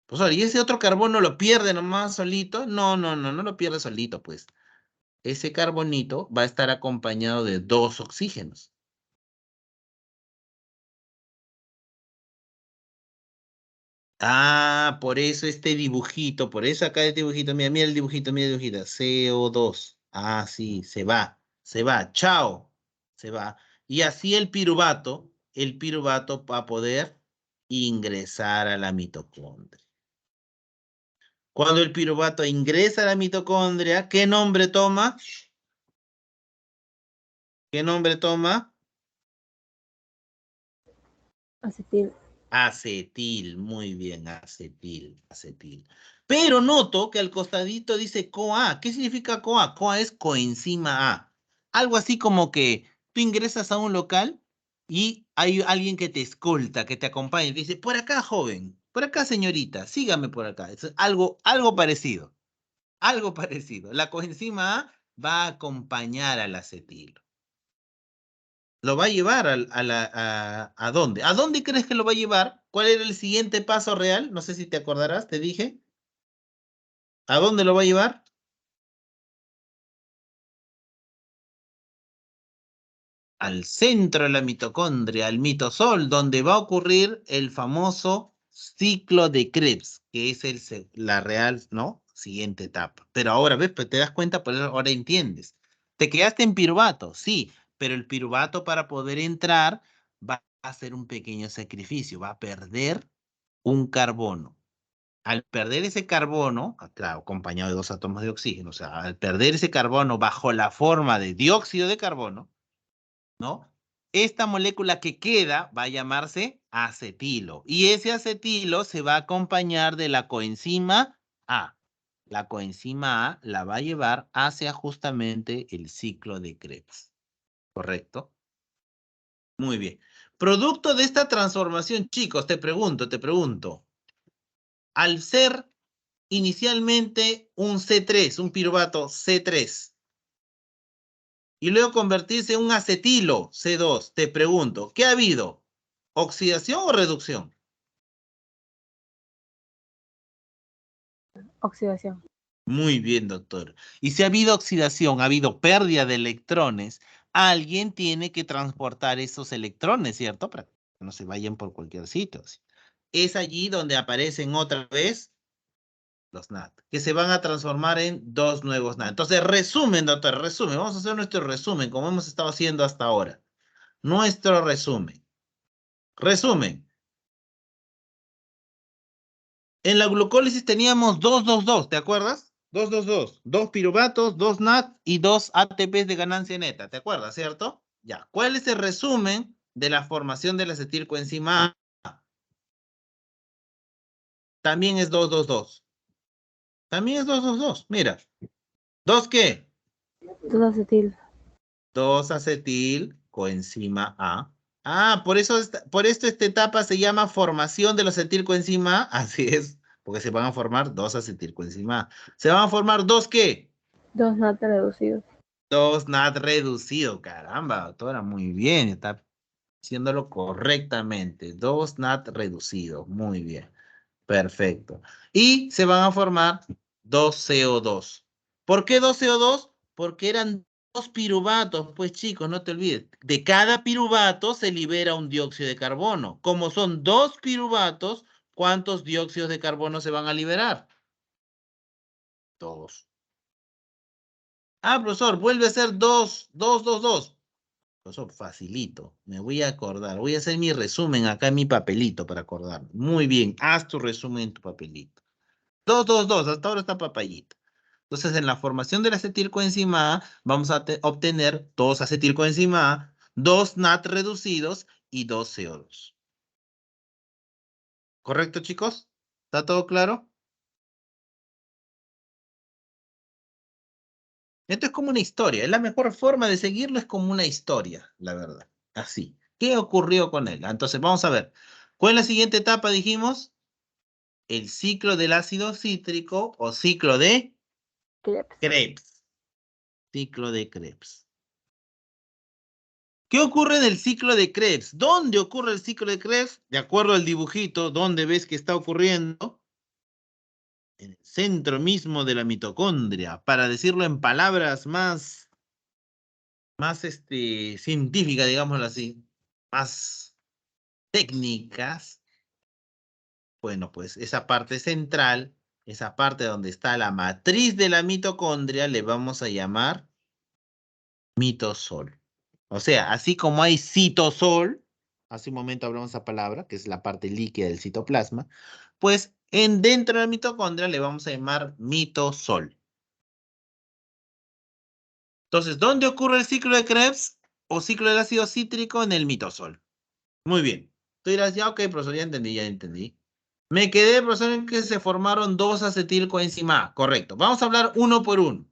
Pues ahora, ¿y ese otro carbono lo pierde nomás solito? No, no, no, no lo pierde solito, pues. Ese carbonito va a estar acompañado de 2 oxígenos. Ah, por eso este dibujito, por eso acá el dibujito, mira, mira el dibujito, mira el dibujito, CO2. Ah, sí, se va, chao, se va. Y así el piruvato va a poder ingresar a la mitocondria. Cuando el piruvato ingresa a la mitocondria, ¿qué nombre toma? ¿Qué nombre toma? Acetil. Acetil, muy bien, acetil, acetil. Pero noto que al costadito dice CoA. ¿Qué significa CoA? CoA es coenzima A. Algo así como que tú ingresas a un local y hay alguien que te escolta, que te acompaña y te dice, por acá, joven, por acá, señorita, sígame por acá. Es algo parecido, algo parecido. La coenzima A va a acompañar al acetilo. Lo va a llevar ¿a dónde? ¿A dónde crees que lo va a llevar? ¿Cuál era el siguiente paso real? No sé si te acordarás, te dije. ¿A dónde lo va a llevar? Al centro de la mitocondria, al mitosol, donde va a ocurrir el famoso ciclo de Krebs, que es la real, ¿no? Siguiente etapa. Pero ahora, ¿ves? Pues te das cuenta, pues ahora entiendes. Te quedaste en piruvato, sí, pero el piruvato para poder entrar va a hacer un pequeño sacrificio, va a perder un carbono. Al perder ese carbono, claro, acompañado de 2 átomos de oxígeno, o sea, al perder ese carbono bajo la forma de dióxido de carbono, ¿no? Esta molécula que queda va a llamarse acetilo. Y ese acetilo se va a acompañar de la coenzima A. La coenzima A la va a llevar hacia justamente el ciclo de Krebs. ¿Correcto? Muy bien. Producto de esta transformación, chicos, te pregunto. Al ser inicialmente un C3, un piruvato C3, y luego convertirse en un acetilo C2, te pregunto, ¿qué ha habido? ¿Oxidación o reducción? Oxidación. Muy bien, doctor. Y si ha habido oxidación, ha habido pérdida de electrones, alguien tiene que transportar esos electrones, ¿cierto? Para que no se vayan por cualquier sitio. Es allí donde aparecen otra vez los NAT, que se van a transformar en 2 nuevos NAT. Entonces, resumen, doctor, resumen. Vamos a hacer nuestro resumen, como hemos estado haciendo hasta ahora. Nuestro resumen. Resumen. En la glucólisis teníamos 2-2-2, ¿te acuerdas? 2-2-2. 2 piruvatos, 2 NAT y 2 ATPs de ganancia neta, ¿te acuerdas, cierto? Ya. ¿Cuál es el resumen de la formación de la acetilcoenzima A? también es 2,2,2. También es 2,2,2. Mira. ¿2 qué? 2-acetil. 2-acetil coenzima A. Ah, por eso por esto esta etapa se llama formación de los acetilcoenzima A. Así es, porque se van a formar 2-acetilcoenzima A. ¿Se van a formar 2 qué? 2 NAT reducidos. 2 NAT reducido. Caramba, doctora, muy bien. Está haciéndolo correctamente. 2 NAT reducido. Muy bien. Perfecto. Y se van a formar 2 CO2. ¿Por qué 2 CO2? Porque eran 2 piruvatos, pues chicos, no te olvides. De cada piruvato se libera un dióxido de carbono. Como son 2 piruvatos, ¿cuántos dióxidos de carbono se van a liberar? 2. Ah, profesor, vuelve a ser 2, 2, 2, 2. Profesor, facilito. Me voy a acordar. Voy a hacer mi resumen acá en mi papelito para acordarme. Muy bien, haz tu resumen en tu papelito. 2, 2, 2. Hasta ahora está papayito. Entonces, en la formación de la acetilcoenzima A, vamos a obtener 2 acetilcoenzima A, 2 NAT reducidos y 2 CO2. ¿Correcto, chicos? ¿Está todo claro? Esto es como una historia. Es la mejor forma de seguirlo, es como una historia, la verdad. Así. ¿Qué ocurrió con él? Entonces, vamos a ver. ¿Cuál es la siguiente etapa, dijimos? El ciclo del ácido cítrico o ciclo de Krebs. Krebs. Ciclo de Krebs. ¿Qué ocurre en el ciclo de Krebs? ¿Dónde ocurre el ciclo de Krebs? De acuerdo al dibujito, ¿dónde ves que está ocurriendo? En el centro mismo de la mitocondria. Para decirlo en palabras más científicas, digámoslo así, más técnicas. Bueno, pues esa parte central, esa parte donde está la matriz de la mitocondria, le vamos a llamar mitosol. O sea, así como hay citosol, hace un momento hablamos esa palabra, que es la parte líquida del citoplasma, pues dentro de la mitocondria le vamos a llamar mitosol. Entonces, ¿dónde ocurre el ciclo de Krebs o ciclo del ácido cítrico? En el mitosol. Muy bien. Tú dirás, ya, ok, profesor, ya entendí, ya entendí. Me quedé, profesor, en que se formaron 2 acetilcoenzima A. Correcto. Vamos a hablar uno por uno.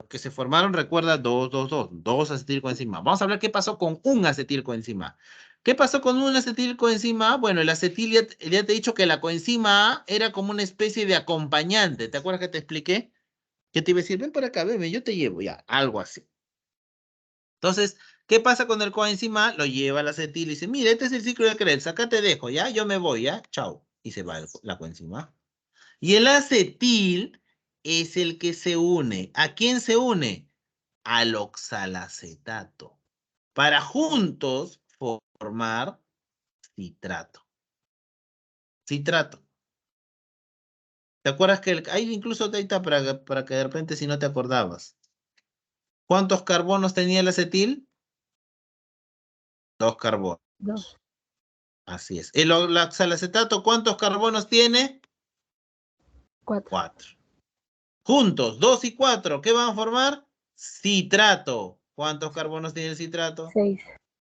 Que se formaron, recuerda, 2, 2, 2. 2 acetilcoenzima. Vamos a hablar qué pasó con un acetilcoenzima. ¿Qué pasó con un acetilcoenzima? Bueno, el acetil, ya te he dicho que la coenzima A era como una especie de acompañante. ¿Te acuerdas que te expliqué? Que te iba a decir, ven por acá, ven, yo te llevo, ya, algo así. Entonces, ¿qué pasa con el coenzima A? Lo lleva al acetil y dice, mira, este es el ciclo de Krebs, acá te dejo, ya, yo me voy, ya, chao. Y se va la coenzima A. Y el acetil es el que se une. ¿A quién se une? Al oxalacetato. Para juntos formar citrato. Citrato. ¿Te acuerdas que ahí incluso ahí está para que de repente si no te acordabas? ¿Cuántos carbonos tenía el acetil? 2 carbonos. 2. Así es. ¿El oxalacetato cuántos carbonos tiene? 4. 4. Juntos, 2 y 4, ¿qué van a formar? Citrato. ¿Cuántos carbonos tiene el citrato? 6.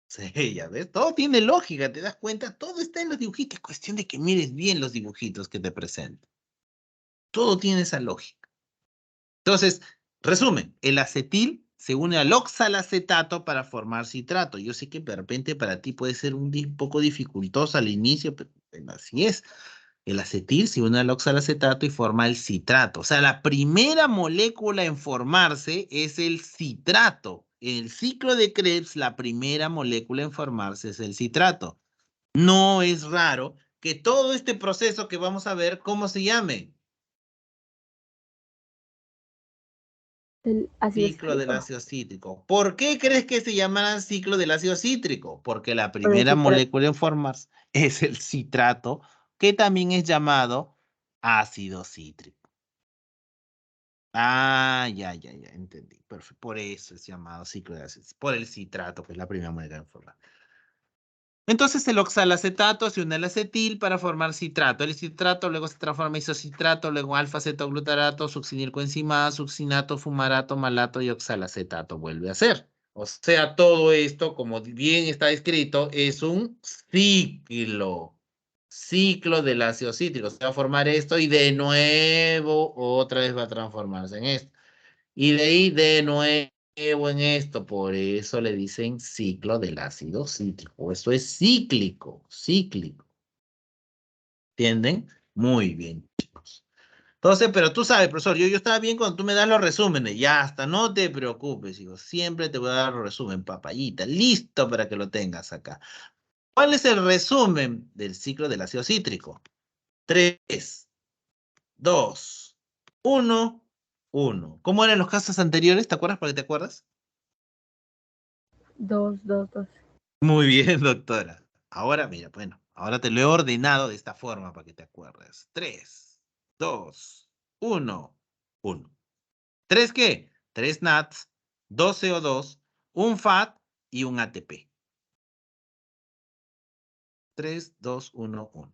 Sí, ya ves, todo tiene lógica, ¿te das cuenta? Todo está en los dibujitos, es cuestión de que mires bien los dibujitos que te presento. Todo tiene esa lógica. Entonces, resumen, el acetil se une al oxalacetato para formar citrato. Yo sé que de repente para ti puede ser un poco dificultoso al inicio, pero bueno, así es. El acetil se une al oxalacetato y forma el citrato. O sea, la primera molécula en formarse es el citrato. En el ciclo de Krebs, la primera molécula en formarse es el citrato. No es raro que todo este proceso que vamos a ver, ¿cómo se llame? El ácido Ciclo del cítrico. ácido cítrico. ¿Por qué crees que se llamará ciclo del ácido cítrico? Porque la Por el primera citrato. molécula en formarse es el citrato, que también es llamado ácido cítrico. Ah, ya, entendí. Perfecto. Por eso es llamado ciclo de ácido, por el citrato, que es la primera molécula en formar. Entonces el oxalacetato se une al acetil para formar citrato. El citrato luego se transforma en isocitrato, luego alfa-cetoglutarato, succinilcoenzima A, succinato, fumarato, malato y oxalacetato vuelve a ser. O sea, todo esto, como bien está escrito, es un ciclo. ciclo del ácido cítrico. Se va a formar esto y de nuevo otra vez va a transformarse en esto. Y de ahí de nuevo en esto. Por eso le dicen ciclo del ácido cítrico. Eso es cíclico, cíclico. ¿Entienden? Muy bien, chicos. Entonces, pero tú sabes, profesor, yo estaba bien cuando tú me das los resúmenes. Ya hasta, no te preocupes, hijo. Siempre te voy a dar los resumen, papayita. Listo para que lo tengas acá. ¿Cuál es el resumen del ciclo del ácido cítrico? 3, 2, 1, 1. ¿Cómo eran los casos anteriores? ¿Te acuerdas? ¿Para que te acuerdas? 2, 2, 2. Muy bien, doctora. Ahora, mira, bueno, ahora te lo he ordenado de esta forma para que te acuerdes. 3, 2, 1, 1. ¿Tres qué? 3 NADs, 2 CO2, un FAT y un ATP. 3, 2, 1, 1.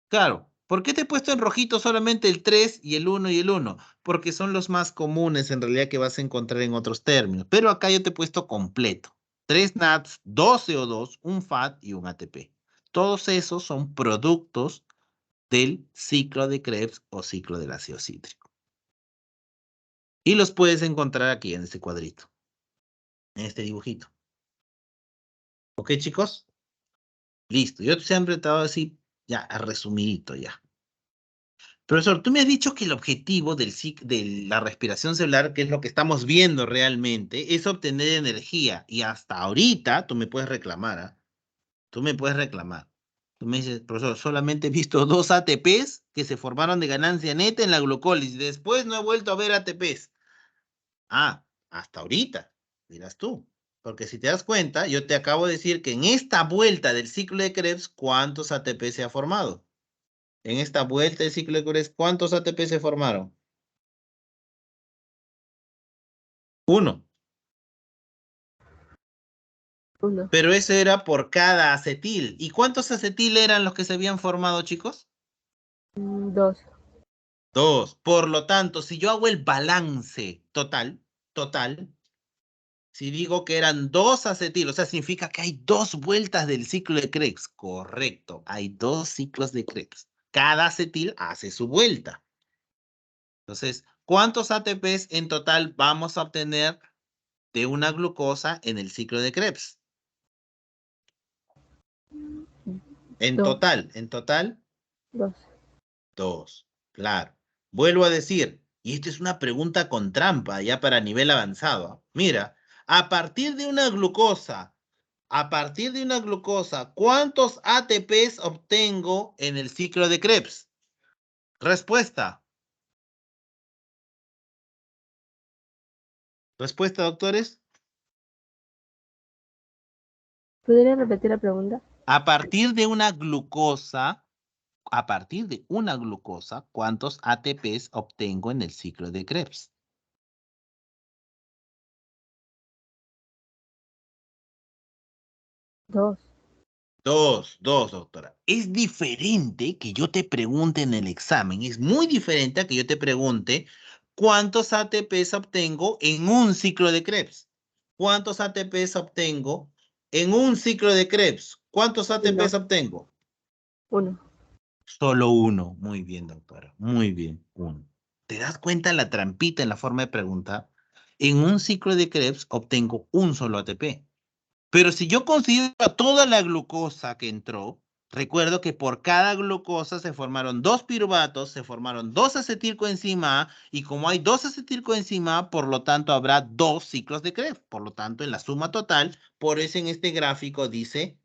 Claro, ¿por qué te he puesto en rojito solamente el 3 y el 1 y el 1? Porque son los más comunes en realidad que vas a encontrar en otros términos. Pero acá yo te he puesto completo. 3 NADs, 2 CO2, un FAT y un ATP. Todos esos son productos del ciclo de Krebs o ciclo del ácido cítrico. Y los puedes encontrar aquí en este cuadrito, en este dibujito. ¿Ok, chicos? Listo. Yo siempre he estado así, ya, resumidito ya. Profesor, tú me has dicho que el objetivo de la respiración celular, que es lo que estamos viendo realmente, es obtener energía. Y hasta ahorita tú me puedes reclamar, ¿ah? Tú me puedes reclamar. Tú me dices, profesor, solamente he visto 2 ATPs que se formaron de ganancia neta en la glucólisis. Después no he vuelto a ver ATPs. Ah, hasta ahorita, dirás tú. Porque si te das cuenta, yo te acabo de decir que en esta vuelta del ciclo de Krebs, ¿cuántos ATP se ha formado? En esta vuelta del ciclo de Krebs, ¿cuántos ATP se formaron? 1. 1, Pero eso era por cada acetil. ¿Y cuántos acetil eran los que se habían formado, chicos? 2, 2. Por lo tanto, si yo hago el balance total, si digo que eran 2 acetil, o sea, significa que hay 2 vueltas del ciclo de Krebs. Correcto, hay 2 ciclos de Krebs. Cada acetil hace su vuelta. Entonces, ¿cuántos ATPs en total vamos a obtener de una glucosa en el ciclo de Krebs? En 2, total, 2. 2. Claro. Vuelvo a decir, y esta es una pregunta con trampa, ya para nivel avanzado. Mira, a partir de una glucosa, ¿cuántos ATPs obtengo en el ciclo de Krebs? Respuesta. Respuesta, doctores. ¿Podría repetir la pregunta? A partir de una glucosa, ¿cuántos ATPs obtengo en el ciclo de Krebs? 2. 2, doctora. Es diferente que yo te pregunte en el examen. Es muy diferente a que yo te pregunte cuántos ATPs obtengo en un ciclo de Krebs. ¿Cuántos ATPs obtengo en un ciclo de Krebs? ¿Cuántos 1, ATPs obtengo? 1. Solo uno. Muy bien, doctora. Muy bien, uno. ¿Te das cuenta la trampita en la forma de preguntar? En un ciclo de Krebs obtengo un solo ATP. Pero si yo considero toda la glucosa que entró, recuerdo que por cada glucosa se formaron 2 piruvatos, se formaron 2 acetilcoenzima A, y como hay 2 acetilcoenzima A, por lo tanto habrá 2 ciclos de Krebs. Por lo tanto, en la suma total, por eso en este gráfico dice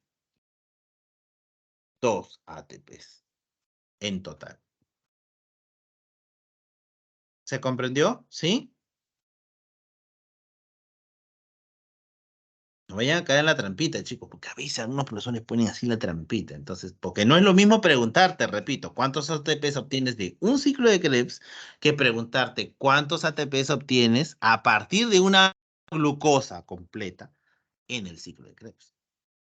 2 ATPs en total. ¿Se comprendió? ¿Sí? No vayan a caer en la trampita, chicos, porque a veces algunos profesores ponen así la trampita. Entonces, porque no es lo mismo preguntarte, repito, cuántos ATPs obtienes de un ciclo de Krebs que preguntarte cuántos ATPs obtienes a partir de una glucosa completa en el ciclo de Krebs.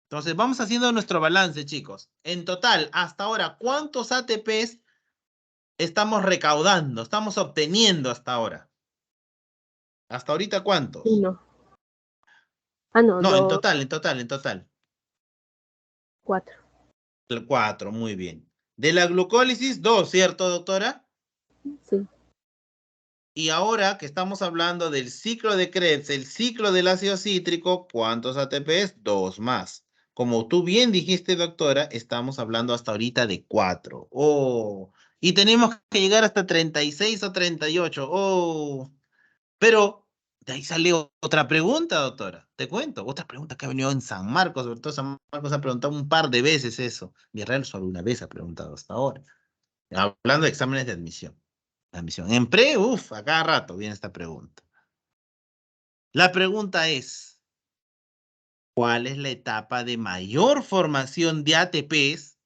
Entonces, vamos haciendo nuestro balance, chicos. En total, hasta ahora, ¿cuántos ATPs estamos recaudando, estamos obteniendo hasta ahora? ¿Hasta ahorita cuántos? 1. Ah, no, No, en 2, total. 4. El 4, muy bien. De la glucólisis, 2, ¿cierto, doctora? Sí. Y ahora que estamos hablando del ciclo de Krebs, el ciclo del ácido cítrico, ¿cuántos ATPs? 2 más. Como tú bien dijiste, doctora, estamos hablando hasta ahorita de 4. Oh, y tenemos que llegar hasta 36 o 38. Oh, pero de ahí sale otra pregunta, doctora. Te cuento, otra pregunta que ha venido en San Marcos, sobre todo San Marcos ha preguntado un par de veces eso. Israel solo una vez ha preguntado hasta ahora. Hablando de exámenes de admisión. Admisión. En pre, uff, a cada rato viene esta pregunta. La pregunta es, ¿cuál es la etapa de mayor formación de ATPs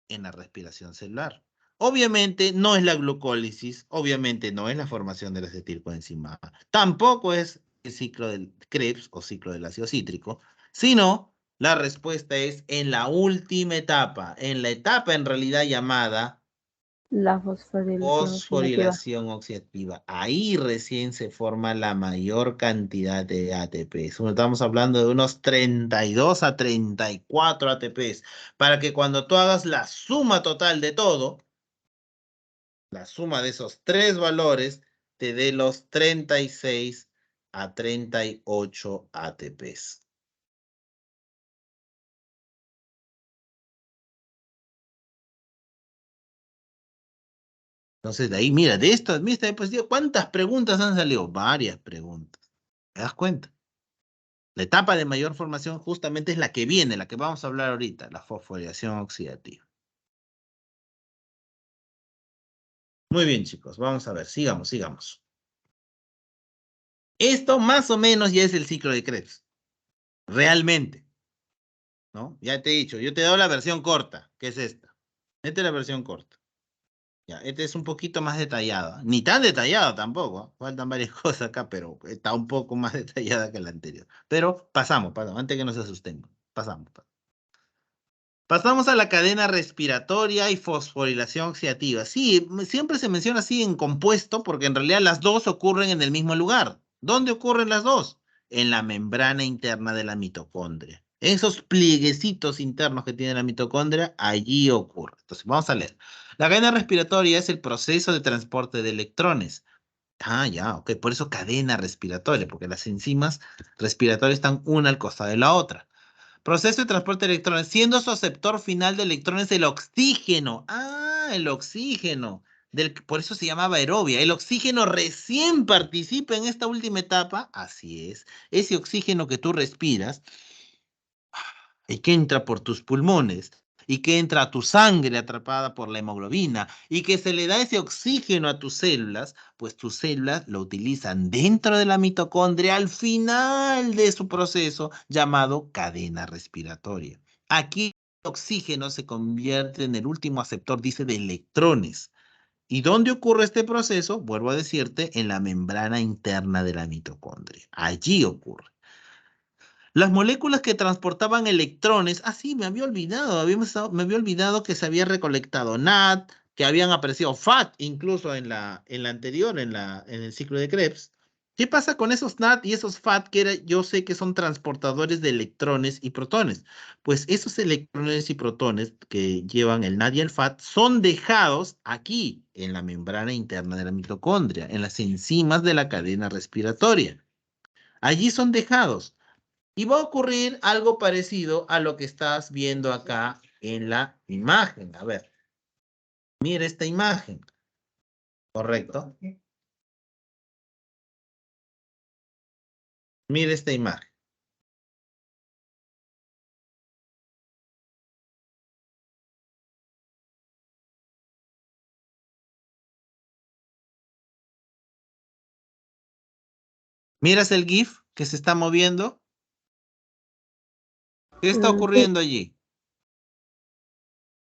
en la respiración celular? Obviamente no es la glucólisis, obviamente no es la formación del acetilcoenzima, tampoco es el ciclo del Krebs o ciclo del ácido cítrico, sino la respuesta es en la última etapa, en la etapa en realidad llamada La fosforilación oxidativa. fosforilación oxidativa. Ahí recién se forma la mayor cantidad de ATPs. Estamos hablando de unos 32 a 34 ATPs. Para que cuando tú hagas la suma total de todo, la suma de esos tres valores, te dé los 36 a 38 ATPs. Entonces, de ahí, mira, de esto, mira, pues, ¿cuántas preguntas han salido? Varias preguntas. ¿Te das cuenta? La etapa de mayor formación justamente es la que viene, la que vamos a hablar ahorita, la fosforilación oxidativa. Muy bien, chicos, vamos a ver, sigamos. Esto más o menos ya es el ciclo de Krebs, realmente, ¿no? Ya te he dicho, yo te he dado la versión corta, que es esta. Esta es la versión corta. Ya, esta es un poquito más detallada, ni tan detallada tampoco, ¿eh? Faltan varias cosas acá, pero está un poco más detallada que la anterior. Pero pasamos, antes que nos asusten, pasamos. Pasamos a la cadena respiratoria y fosforilación oxidativa. Sí, siempre se menciona así en compuesto porque en realidad las dos ocurren en el mismo lugar. ¿Dónde ocurren las dos? En la membrana interna de la mitocondria. Esos plieguecitos internos que tiene la mitocondria, allí ocurre. Entonces, vamos a leer. La cadena respiratoria es el proceso de transporte de electrones. Ah, ya, ok. Por eso cadena respiratoria, porque las enzimas respiratorias están una al costado de la otra. Proceso de transporte de electrones, siendo su aceptor final de electrones el oxígeno. Ah, el oxígeno. Por eso se llamaba aerobia. El oxígeno recién participa en esta última etapa. Así es. Ese oxígeno que tú respiras y que entra por tus pulmones y que entra a tu sangre atrapada por la hemoglobina y que se le da ese oxígeno a tus células, pues tus células lo utilizan dentro de la mitocondria al final de su proceso llamado cadena respiratoria. Aquí el oxígeno se convierte en el último aceptor, dice, de electrones. ¿Y dónde ocurre este proceso? Vuelvo a decirte, en la membrana interna de la mitocondria. Allí ocurre. Las moléculas que transportaban electrones, sí, me había olvidado, me había olvidado que se había recolectado NAD, que habían aparecido FAT incluso en la anterior, en el ciclo de Krebs. ¿Qué pasa con esos NAD y esos FAT yo sé que son transportadores de electrones y protones? Pues esos electrones y protones que llevan el NAD y el FAT son dejados aquí, en la membrana interna de la mitocondria, en las enzimas de la cadena respiratoria. Allí son dejados. Y va a ocurrir algo parecido a lo que estás viendo acá en la imagen. A ver, mira esta imagen. ¿Correcto? Mira esta imagen. ¿Miras el GIF que se está moviendo? ¿Qué está Sí. ocurriendo allí?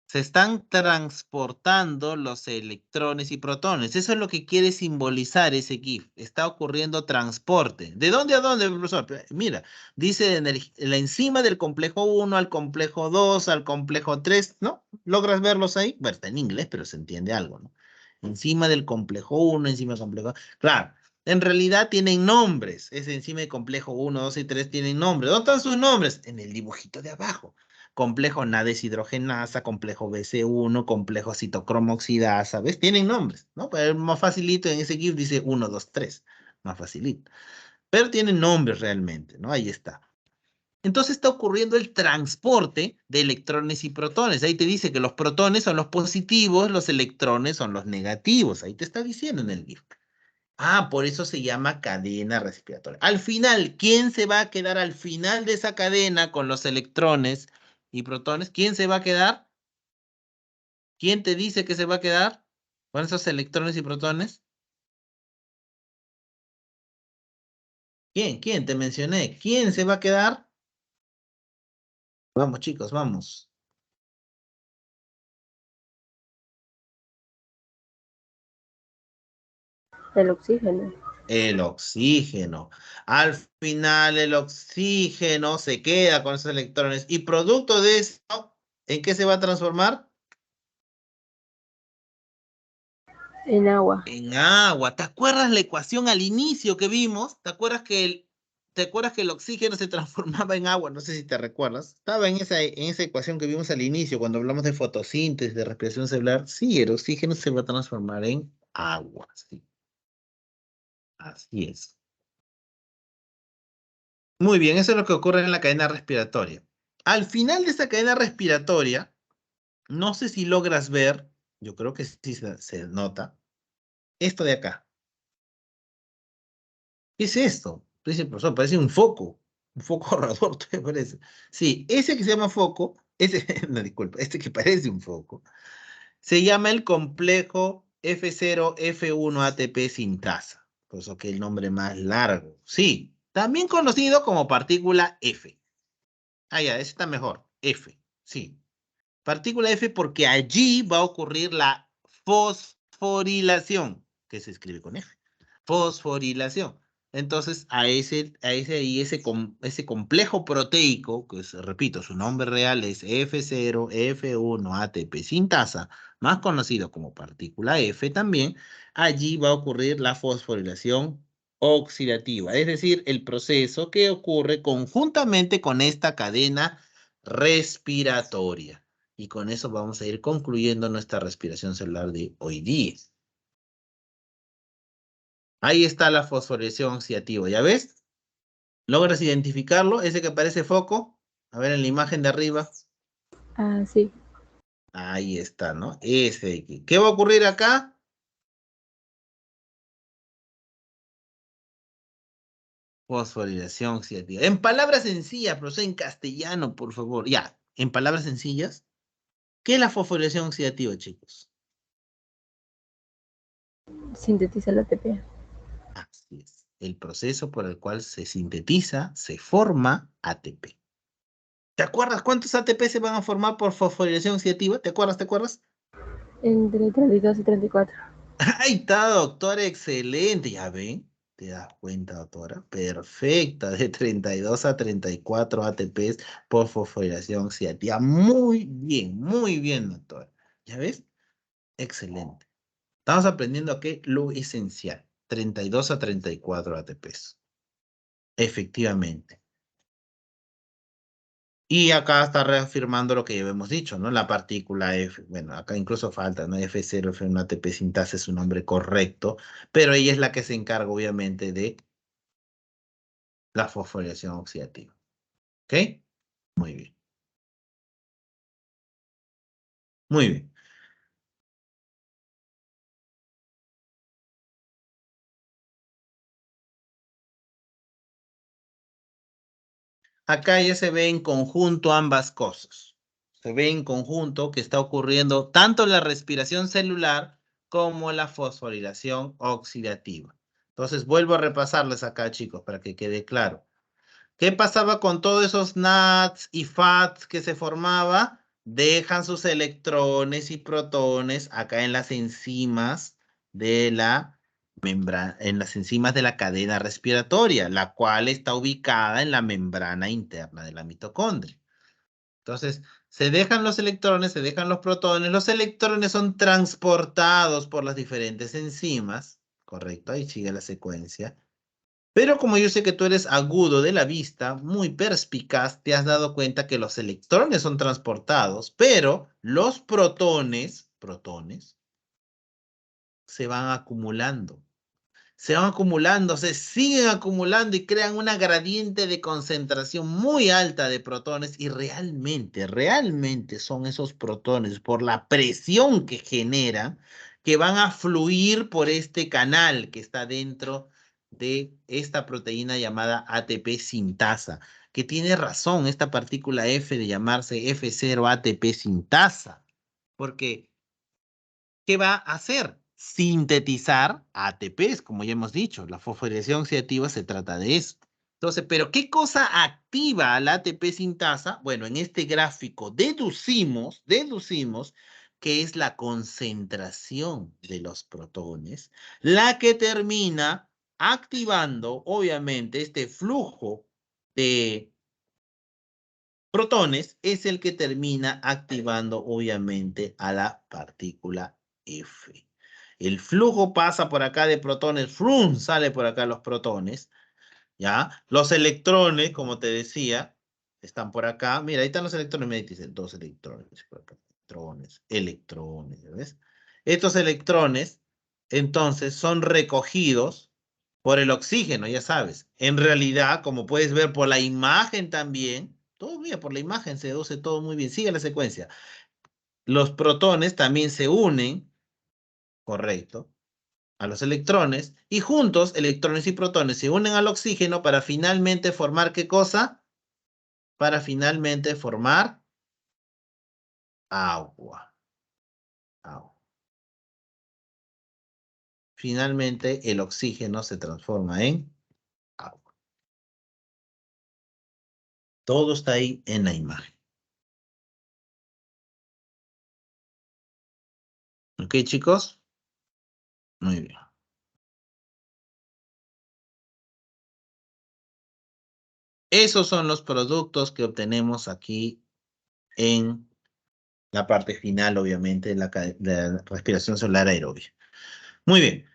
Se están transportando los electrones y protones. Eso es lo que quiere simbolizar ese GIF. Está ocurriendo transporte. ¿De dónde a dónde, profesor? Mira, dice la enzima del complejo 1 al complejo 2, al complejo 3, ¿no? ¿Logras verlos ahí? Bueno, está en inglés, pero se entiende algo, ¿no? Encima del complejo 1, encima del complejo. Claro, En realidad tienen nombres. Ese enzima de complejo 1, 2 y 3 tienen nombres. ¿Dónde están sus nombres? En el dibujito de abajo. Complejo NAD deshidrogenasa, complejo BC1, complejo citocromo oxidasa. ¿Ves? Tienen nombres, ¿no? Pero más facilito en ese GIF dice 1, 2, 3. Más facilito. Pero tienen nombres realmente, ¿no? Ahí está. Entonces está ocurriendo el transporte de electrones y protones. Ahí te dice que los protones son los positivos, los electrones son los negativos. Ahí te está diciendo en el GIF. Ah, por eso se llama cadena respiratoria. Al final, ¿quién se va a quedar al final de esa cadena con los electrones y protones? ¿Quién se va a quedar? ¿Quién te dice que se va a quedar con esos electrones y protones? ¿Quién? ¿Quién? Te mencioné. ¿Quién se va a quedar? Vamos, chicos, vamos. El oxígeno. El oxígeno. Al final, el oxígeno se queda con esos electrones. Y producto de eso, ¿en qué se va a transformar? En agua. En agua. ¿Te acuerdas la ecuación al inicio que vimos? ¿Te acuerdas que el oxígeno se transformaba en agua? No sé si te recuerdas. Estaba en esa ecuación que vimos al inicio, cuando hablamos de fotosíntesis, de respiración celular. Sí, el oxígeno se va a transformar en agua. Sí, así es. Muy bien, eso es lo que ocurre en la cadena respiratoria. Al final de esa cadena respiratoria, no sé si logras ver, yo creo que sí se nota, esto de acá. ¿Qué es esto? Dice el profesor, parece un foco ahorrador, ¿te parece? Sí, ese que se llama foco, ese, no, disculpa, este que parece un foco, se llama el complejo F0F1 ATP sintasa, por eso que el nombre más largo. Sí, también conocido como partícula F. Ah, ya, ese está mejor, F, sí. Partícula F porque allí va a ocurrir la fosforilación, que se escribe con F. Fosforilación. Entonces, ese complejo proteico, que repito, su nombre real es F0, F1, ATP sintasa, más conocido como partícula F también, allí va a ocurrir la fosforilación oxidativa, es decir, el proceso que ocurre conjuntamente con esta cadena respiratoria. Y con eso vamos a ir concluyendo nuestra respiración celular de hoy día. Ahí está la fosforilación oxidativa, ¿ya ves? ¿Logras identificarlo? Ese que parece foco. A ver en la imagen de arriba. Ah, sí. Ahí está, ¿no? Ese de aquí. ¿Qué va a ocurrir acá? Fosforilación oxidativa. En palabras sencillas, profesor, en castellano, por favor. Ya, en palabras sencillas. ¿Qué es la fosforilación oxidativa, chicos? Sintetiza el ATP. Así es. El proceso por el cual se sintetiza, se forma ATP. ¿Te acuerdas cuántos ATP se van a formar por fosforilación oxidativa? ¿Te acuerdas? ¿Te acuerdas? Entre 32 y 34. Ahí está, doctora, excelente. Ya ven, te das cuenta, doctora. Perfecta, de 32 a 34 ATPs por fosforilación oxidativa. Muy bien, doctora. ¿Ya ves? Excelente. Estamos aprendiendo aquí lo esencial. 32 a 34 ATPs. Efectivamente. Y acá está reafirmando lo que ya hemos dicho, ¿no? La partícula F, bueno, acá incluso falta, ¿no? F0, F1 ATP sintasa es su nombre correcto, pero ella es la que se encarga, obviamente, de la fosforilación oxidativa. ¿Ok? Muy bien. Muy bien. Acá ya se ve en conjunto ambas cosas. Se ve en conjunto que está ocurriendo tanto la respiración celular como la fosforilación oxidativa. Entonces, vuelvo a repasarles acá, chicos, para que quede claro. ¿Qué pasaba con todos esos NADs y FADs que se formaba? Dejan sus electrones y protones acá en las enzimas de la membrana, en las enzimas de la cadena respiratoria, la cual está ubicada en la membrana interna de la mitocondria. Entonces, se dejan los electrones, se dejan los electrones son transportados por las diferentes enzimas, Correcto, ahí sigue la secuencia. Pero como yo sé que tú eres agudo de la vista, muy perspicaz, te has dado cuenta que los electrones son transportados, pero los protones, se van acumulando. Se van acumulando, se siguen acumulando y crean una gradiente de concentración muy alta de protones y realmente son esos protones por la presión que generan que van a fluir por este canal que está dentro de esta proteína llamada ATP sintasa, que tiene razón esta partícula F de llamarse F0 ATP sintasa, porque ¿qué va a hacer? Sintetizar ATPs, como ya hemos dicho. La fosforilación oxidativa se trata de eso. Entonces, ¿pero qué cosa activa al ATP sintasa? Bueno, en este gráfico deducimos que es la concentración de los protones, la que termina activando, obviamente, este flujo de protones, es el que termina activando, obviamente, a la partícula F. El flujo pasa por acá de protones, ¡frum! Sale por acá los protones, ¿ya? Los electrones, como te decía, están por acá. Mira, ahí están los electrones, me dicen dos electrones, por acá. Electrones, ¿ves? Estos electrones, entonces, son recogidos por el oxígeno, ya sabes. En realidad, como puedes ver por la imagen también, todo bien, por la imagen se deduce todo muy bien. Sigue la secuencia. Los protones también se unen, correcto, a los electrones, y juntos, electrones y protones se unen al oxígeno para finalmente formar ¿qué cosa? Para finalmente formar agua. Agua. Finalmente, el oxígeno se transforma en agua. Todo está ahí en la imagen. ¿Ok, chicos? Muy bien. Esos son los productos que obtenemos aquí en la parte final, obviamente, de la respiración solar aerobia. Muy bien.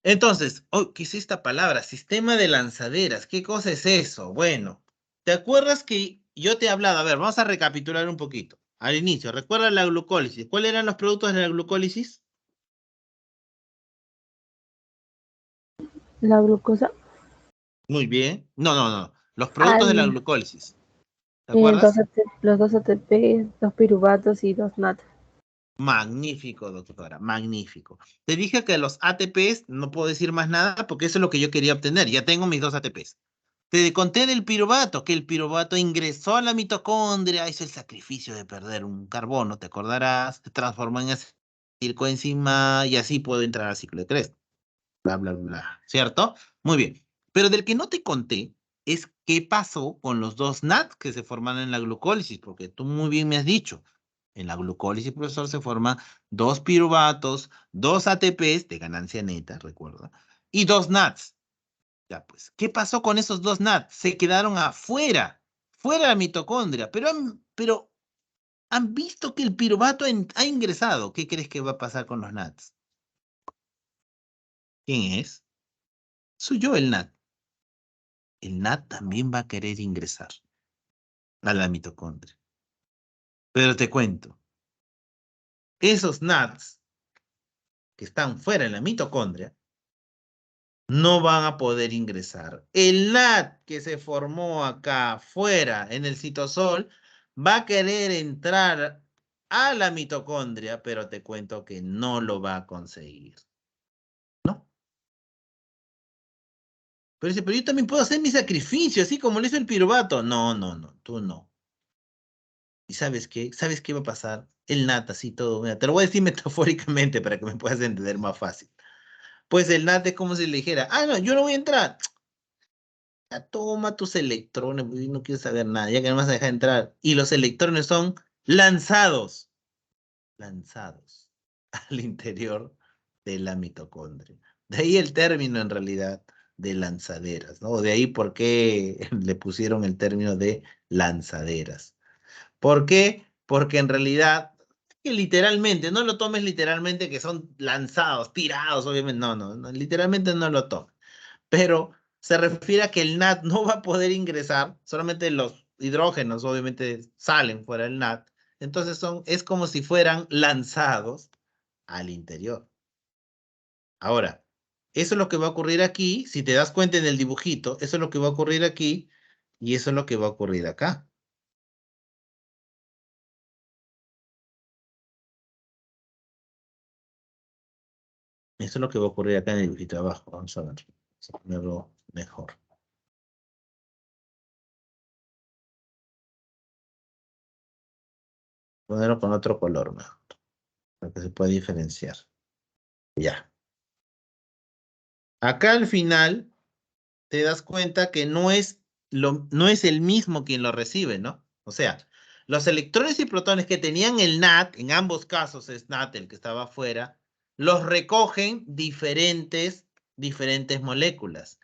Entonces, ¿qué es esta palabra? Sistema de lanzaderas. ¿Qué cosa es eso? Bueno, ¿te acuerdas que yo te he hablado? A ver, vamos a recapitular un poquito. Al inicio, recuerda la glucólisis. ¿Cuáles eran los productos de la glucólisis? La glucosa. Muy bien. No. Los productos de la glucólisis. ¿Te acuerdas? Los dos ATP, dos piruvatos y dos NAT. Magnífico, doctora, magnífico. Te dije que los ATPs, no puedo decir más nada porque eso es lo que yo quería obtener. Ya tengo mis dos ATPs. Te conté del piruvato, que el piruvato ingresó a la mitocondria, hizo el sacrificio de perder un carbono, te acordarás, se transformó en acetilcoenzima y así puedo entrar al ciclo de Krebs. Bla, bla, bla. ¿Cierto? Muy bien. Pero del que no te conté es qué pasó con los dos NAT que se forman en la glucólisis, porque tú muy bien me has dicho, en la glucólisis, profesor, se forman dos piruvatos, dos ATPs de ganancia neta, recuerda, y dos NATs. Ya pues, ¿qué pasó con esos dos NATs? Se quedaron afuera, fuera de la mitocondria, pero han visto que el piruvato ha ingresado. ¿Qué crees que va a pasar con los NATs? ¿Quién es? Soy yo el NAT. El NAT también va a querer ingresar a la mitocondria. Pero te cuento, esos NATs que están fuera en la mitocondria no van a poder ingresar. El NAT que se formó acá afuera en el citosol va a querer entrar a la mitocondria, pero te cuento que no lo va a conseguir. ¿No? Pero dice, pero yo también puedo hacer mi sacrificio, así como lo hizo el piruvato. No, tú no. ¿Y sabes qué? ¿Sabes qué va a pasar? El NAT así todo. Mira, te lo voy a decir metafóricamente para que me puedas entender más fácil. Pues el NAT es como si le dijera, no, yo no voy a entrar. Ya toma tus electrones, pues, yo no quiero saber nada, ya que no me vas a dejar entrar. Y los electrones son lanzados al interior de la mitocondria. De ahí el término en realidad de lanzaderas, ¿no? De ahí por qué le pusieron el término de lanzaderas. ¿Por qué? Porque en realidad Que literalmente, no lo tomes literalmente que son lanzados, tirados, obviamente, no, literalmente no lo tomes. Pero se refiere a que el NAT no va a poder ingresar, solamente los hidrógenos obviamente salen fuera del NAT, entonces es como si fueran lanzados al interior. Ahora, eso es lo que va a ocurrir aquí, si te das cuenta en el dibujito, eso es lo que va a ocurrir aquí y eso es lo que va a ocurrir acá. Eso es lo que va a ocurrir acá en el dibujito de abajo. Vamos a ver, vamos a ponerlo mejor. Ponerlo con otro color mejor, para que se pueda diferenciar. Ya. Acá al final te das cuenta que no es el mismo quien lo recibe, ¿no? O sea, los electrones y protones que tenían el NAT, en ambos casos es NAT el que estaba afuera, los recogen diferentes moléculas.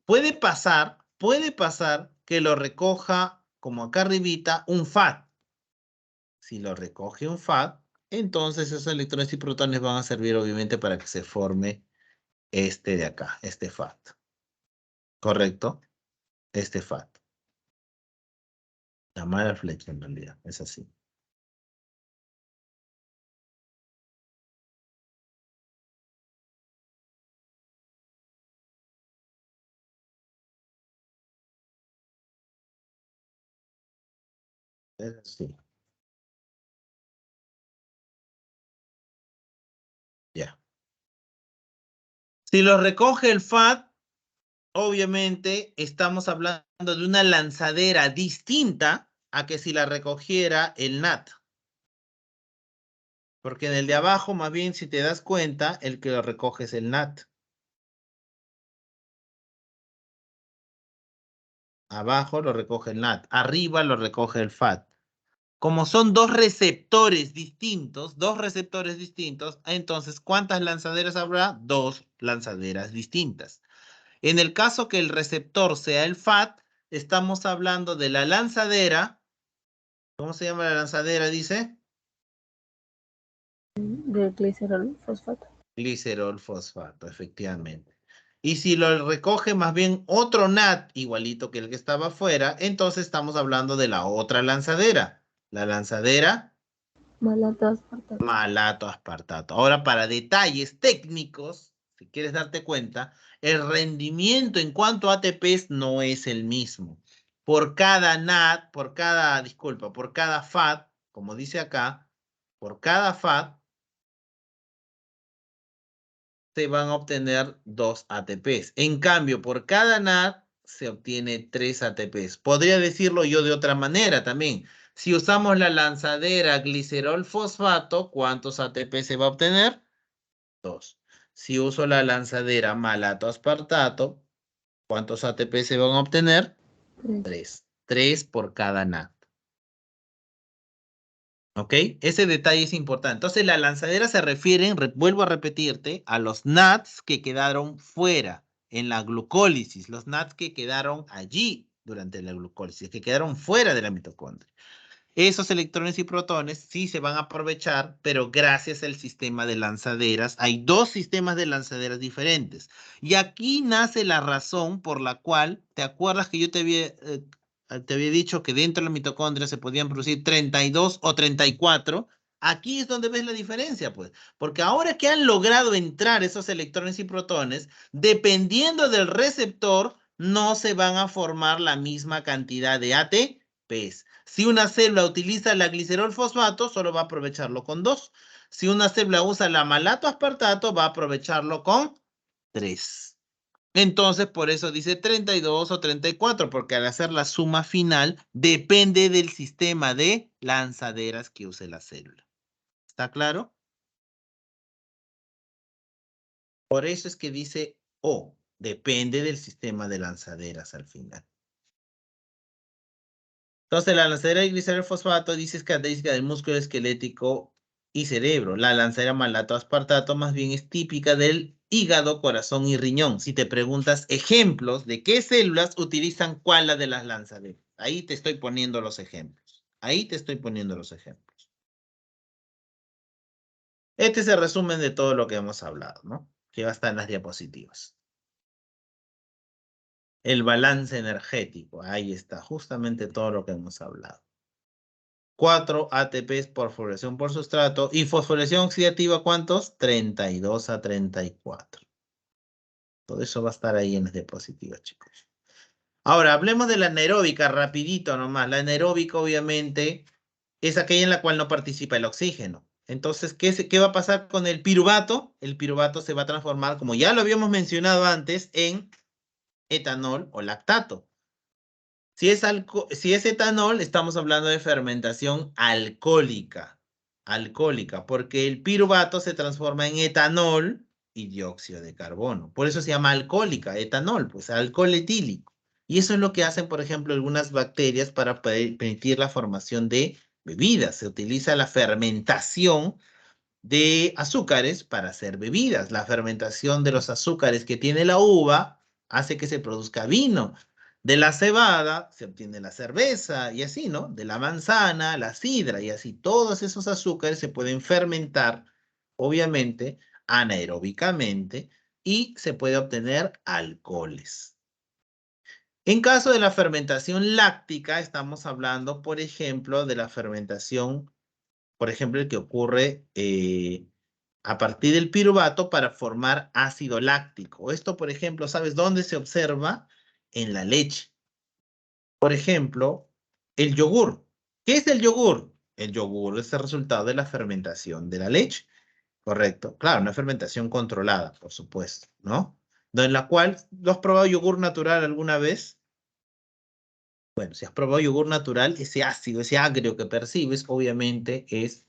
Puede pasar que lo recoja, como acá arribita, un FAT. Si lo recoge un FAT, entonces esos electrones y protones van a servir obviamente para que se forme este de acá, este FAT. ¿Correcto? Este FAT. La mala flecha en realidad, es así. Es así. Ya. Si lo recoge el FAT, obviamente estamos hablando de una lanzadera distinta a que si la recogiera el NAT. Porque en el de abajo, más bien, si te das cuenta, el que lo recoge es el NAT. Abajo lo recoge el NAT. Arriba lo recoge el FAT. Como son dos receptores distintos, entonces, ¿cuántas lanzaderas habrá? Dos lanzaderas distintas. En el caso que el receptor sea el FAT, estamos hablando de la lanzadera. ¿Cómo se llama la lanzadera? Dice. De glicerol fosfato. Glicerol fosfato, efectivamente. Y si lo recoge más bien otro NAT igualito que el que estaba afuera, entonces estamos hablando de la otra lanzadera. La lanzadera Malato aspartato. malato aspartato. Ahora, para detalles técnicos, si quieres darte cuenta, el rendimiento en cuanto a ATPs no es el mismo. Por cada NAT, por cada FAT, como dice acá, por cada FAT, se van a obtener 2 ATPs. En cambio, por cada NAT se obtiene 3 ATPs. Podría decirlo yo de otra manera también. Si usamos la lanzadera glicerol fosfato, ¿cuántos ATP se va a obtener? 2. Si uso la lanzadera malato aspartato, ¿cuántos ATP se van a obtener? 3. 3 por cada NAT. ¿Ok? Ese detalle es importante. Entonces, la lanzadera se refieren, vuelvo a repetirte, a los NATs que quedaron fuera en la glucólisis, los NATs que quedaron allí durante la glucólisis, que quedaron fuera de la mitocondria. Esos electrones y protones sí se van a aprovechar, pero gracias al sistema de lanzaderas, hay dos sistemas de lanzaderas diferentes. Y aquí nace la razón por la cual, ¿te acuerdas que yo te había dicho que dentro de la mitocondria se podían producir 32 o 34? Aquí es donde ves la diferencia, pues, porque ahora que han logrado entrar esos electrones y protones, dependiendo del receptor, no se van a formar la misma cantidad de ATPs. Si una célula utiliza la glicerol fosfato, solo va a aprovecharlo con 2. Si una célula usa la malato aspartato, va a aprovecharlo con 3. Entonces, por eso dice 32 o 34, porque al hacer la suma final, depende del sistema de lanzaderas que use la célula. ¿Está claro? Por eso es que dice O, depende del sistema de lanzaderas al final. Entonces, la lanzadera de glicerol fosfato dice es característica del músculo esquelético y cerebro. La lanzadera malato aspartato más bien es típica del hígado, corazón y riñón. Si te preguntas ejemplos de qué células utilizan cuál de las lanzaderas. Ahí te estoy poniendo los ejemplos. Ahí te estoy poniendo los ejemplos. Este es el resumen de todo lo que hemos hablado, ¿no? Que va a estar en las diapositivas. El balance energético, ahí está, justamente todo lo que hemos hablado. 4 ATPs por fosforilación por sustrato y fosforilación oxidativa, ¿cuántos? 32 a 34. Todo eso va a estar ahí en las diapositivas, chicos. Ahora, hablemos de la anaeróbica, rapidito nomás. La anaeróbica, obviamente, es aquella en la cual no participa el oxígeno. Entonces, ¿qué va a pasar con el piruvato? El piruvato se va a transformar, como ya lo habíamos mencionado antes, en etanol o lactato. Si es etanol, estamos hablando de fermentación alcohólica. Alcohólica, porque el piruvato se transforma en etanol y dióxido de carbono. Por eso se llama alcohólica, etanol, pues alcohol etílico. Y eso es lo que hacen, por ejemplo, algunas bacterias para permitir la formación de bebidas. Se utiliza la fermentación de azúcares para hacer bebidas. La fermentación de los azúcares que tiene la uva hace que se produzca vino. De la cebada se obtiene la cerveza y así, ¿no? De la manzana, la sidra y así. Todos esos azúcares se pueden fermentar, obviamente, anaeróbicamente y se puede obtener alcoholes. En caso de la fermentación láctica, estamos hablando, por ejemplo, de la fermentación, por ejemplo, el que ocurre a partir del piruvato para formar ácido láctico. Esto, por ejemplo, ¿sabes dónde se observa? En la leche. Por ejemplo, el yogur. ¿Qué es el yogur? El yogur es el resultado de la fermentación de la leche. Correcto. Claro, una fermentación controlada, por supuesto, ¿no? En la cual, ¿lo has probado yogur natural alguna vez? Bueno, si has probado yogur natural, ese ácido, ese agrio que percibes, obviamente es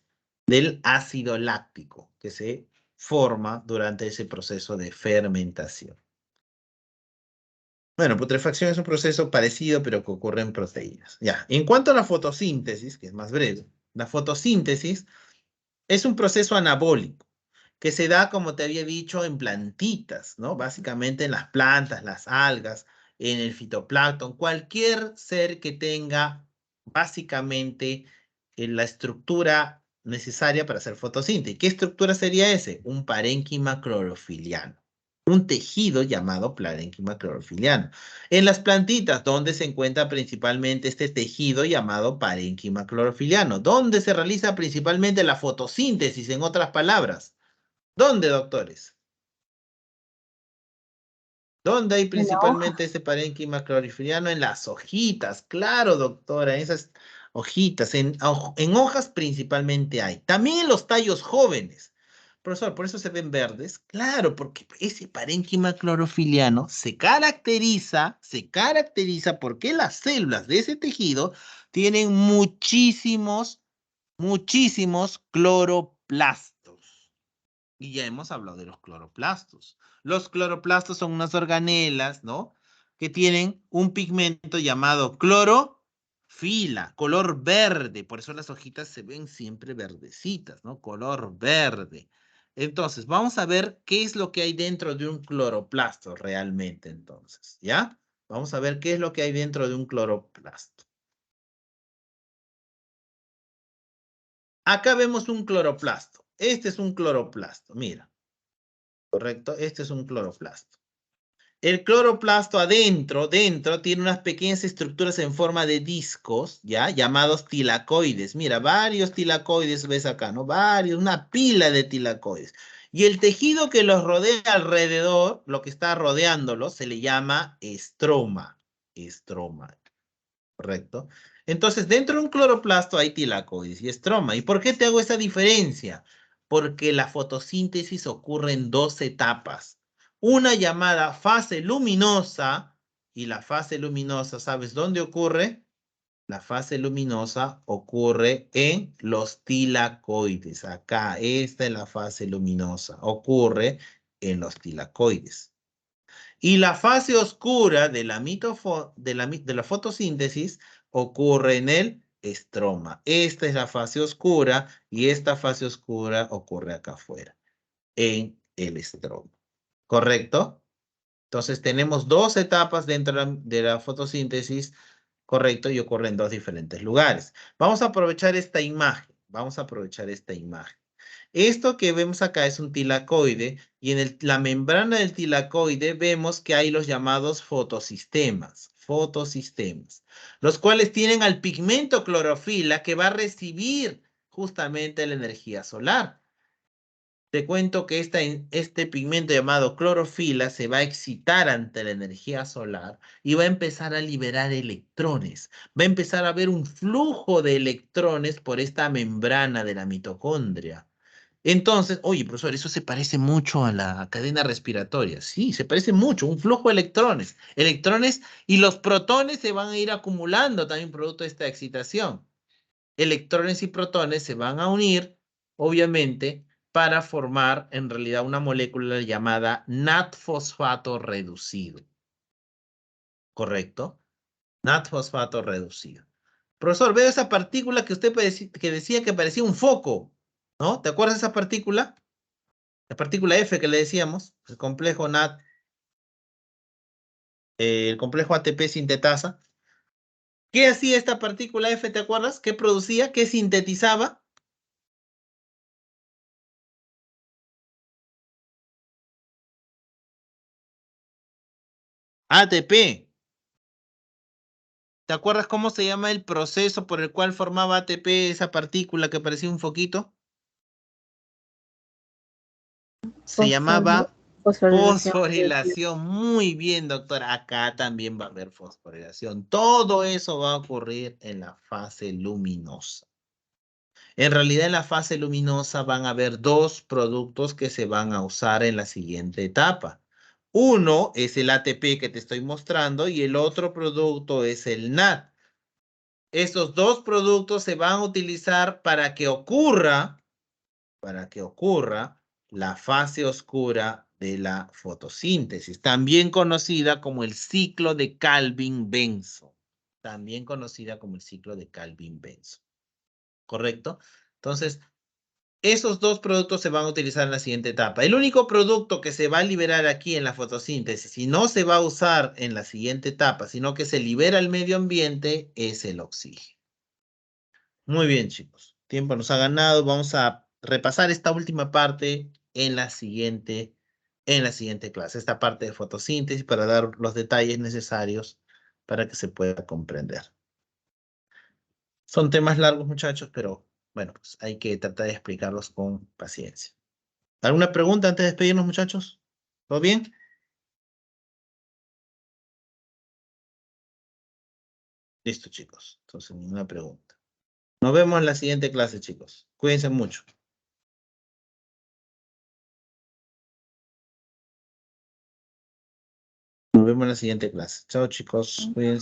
del ácido láctico que se forma durante ese proceso de fermentación. Bueno, putrefacción es un proceso parecido, pero que ocurre en proteínas. Ya, en cuanto a la fotosíntesis, que es más breve, la fotosíntesis es un proceso anabólico que se da, como te había dicho, en plantitas, ¿no? Básicamente en las plantas, las algas, en el fitoplancton, cualquier ser que tenga básicamente la estructura necesaria para hacer fotosíntesis. ¿Qué estructura sería ese? Un parénquima clorofiliano. Un tejido llamado parénquima clorofiliano. En las plantitas, ¿dónde se encuentra principalmente este tejido llamado parénquima clorofiliano? ¿Dónde se realiza principalmente la fotosíntesis, en otras palabras? ¿Dónde, doctores? ¿Dónde hay En la hoja. principalmente ese parénquima clorofiliano? En las hojitas, claro, doctora, en esas hojitas, en hojas principalmente hay. También en los tallos jóvenes. Profesor, ¿por eso se ven verdes? Claro, porque ese parénquima clorofiliano se caracteriza porque las células de ese tejido tienen muchísimos cloroplastos. Y ya hemos hablado de los cloroplastos. Los cloroplastos son unas organelas, ¿no? Que tienen un pigmento llamado clorofila, color verde. Por eso las hojitas se ven siempre verdecitas, ¿no? Color verde. Entonces, vamos a ver qué es lo que hay dentro de un cloroplasto realmente, entonces, ¿ya? Vamos a ver qué es lo que hay dentro de un cloroplasto. Acá vemos un cloroplasto. Este es un cloroplasto, mira. ¿Correcto? Este es un cloroplasto. El cloroplasto dentro tiene unas pequeñas estructuras en forma de discos, ¿ya? Llamados tilacoides. Mira, varios tilacoides ves acá, ¿no? Una pila de tilacoides. Y el tejido que los rodea alrededor, lo que está rodeándolos, se le llama estroma. Estroma, ¿correcto? Entonces, dentro de un cloroplasto hay tilacoides y estroma. ¿Y por qué te hago esa diferencia? Porque la fotosíntesis ocurre en dos etapas. Una llamada fase luminosa, y la fase luminosa, ¿sabes dónde ocurre? La fase luminosa ocurre en los tilacoides. Acá, esta es la fase luminosa. Ocurre en los tilacoides. Y la fase oscura de la fotosíntesis ocurre en el estroma. Esta es la fase oscura y esta fase oscura ocurre acá afuera, en el estroma. ¿Correcto? Entonces tenemos dos etapas dentro de la fotosíntesis, correcto, y ocurren en dos diferentes lugares. Vamos a aprovechar esta imagen. Vamos a aprovechar esta imagen. Esto que vemos acá es un tilacoide y en la membrana del tilacoide vemos que hay los llamados fotosistemas, los cuales tienen al pigmento clorofila que va a recibir justamente la energía solar. Te cuento que este pigmento llamado clorofila se va a excitar ante la energía solar y va a empezar a liberar electrones. Va a empezar a haber un flujo de electrones por esta membrana de la mitocondria. Entonces, oye, profesor, eso se parece mucho a la cadena respiratoria. Sí, se parece mucho, un flujo de electrones. Electrones y los protones se van a ir acumulando también producto de esta excitación. Electrones y protones se van a unir, obviamente, para formar en realidad una molécula llamada NAT-fosfato reducido. ¿Correcto? NAT-fosfato reducido. Profesor, veo esa partícula que usted que decía que parecía un foco, ¿no? ¿Te acuerdas de esa partícula? La partícula F que le decíamos, el complejo NAT, el complejo ATP sintetasa. ¿Qué hacía esta partícula F, te acuerdas? ¿Qué producía? ¿Qué sintetizaba? ATP. ¿Te acuerdas cómo se llama el proceso por el cual formaba ATP esa partícula que parecía un foquito? Se llamaba Fosforilación. fosforilación. Muy bien, doctora. Acá también va a haber fosforilación. Todo eso va a ocurrir en la fase luminosa. En realidad, en la fase luminosa van a haber dos productos que se van a usar en la siguiente etapa. Uno es el ATP que te estoy mostrando y el otro producto es el NAT. Estos dos productos se van a utilizar para que ocurra la fase oscura de la fotosíntesis, también conocida como el ciclo de Calvin-Benson. También conocida como el ciclo de Calvin-Benson. ¿Correcto? Entonces, esos dos productos se van a utilizar en la siguiente etapa. El único producto que se va a liberar aquí en la fotosíntesis y no se va a usar en la siguiente etapa, sino que se libera al medio ambiente, es el oxígeno. Muy bien, chicos. Tiempo nos ha ganado. Vamos a repasar esta última parte en la siguiente clase. Esta parte de fotosíntesis para dar los detalles necesarios para que se pueda comprender. Son temas largos, muchachos, pero bueno, pues hay que tratar de explicarlos con paciencia. ¿Alguna pregunta antes de despedirnos, muchachos? ¿Todo bien? Listo, chicos. Entonces, ninguna pregunta. Nos vemos en la siguiente clase, chicos. Cuídense mucho. Nos vemos en la siguiente clase. Chao, chicos. Cuídense.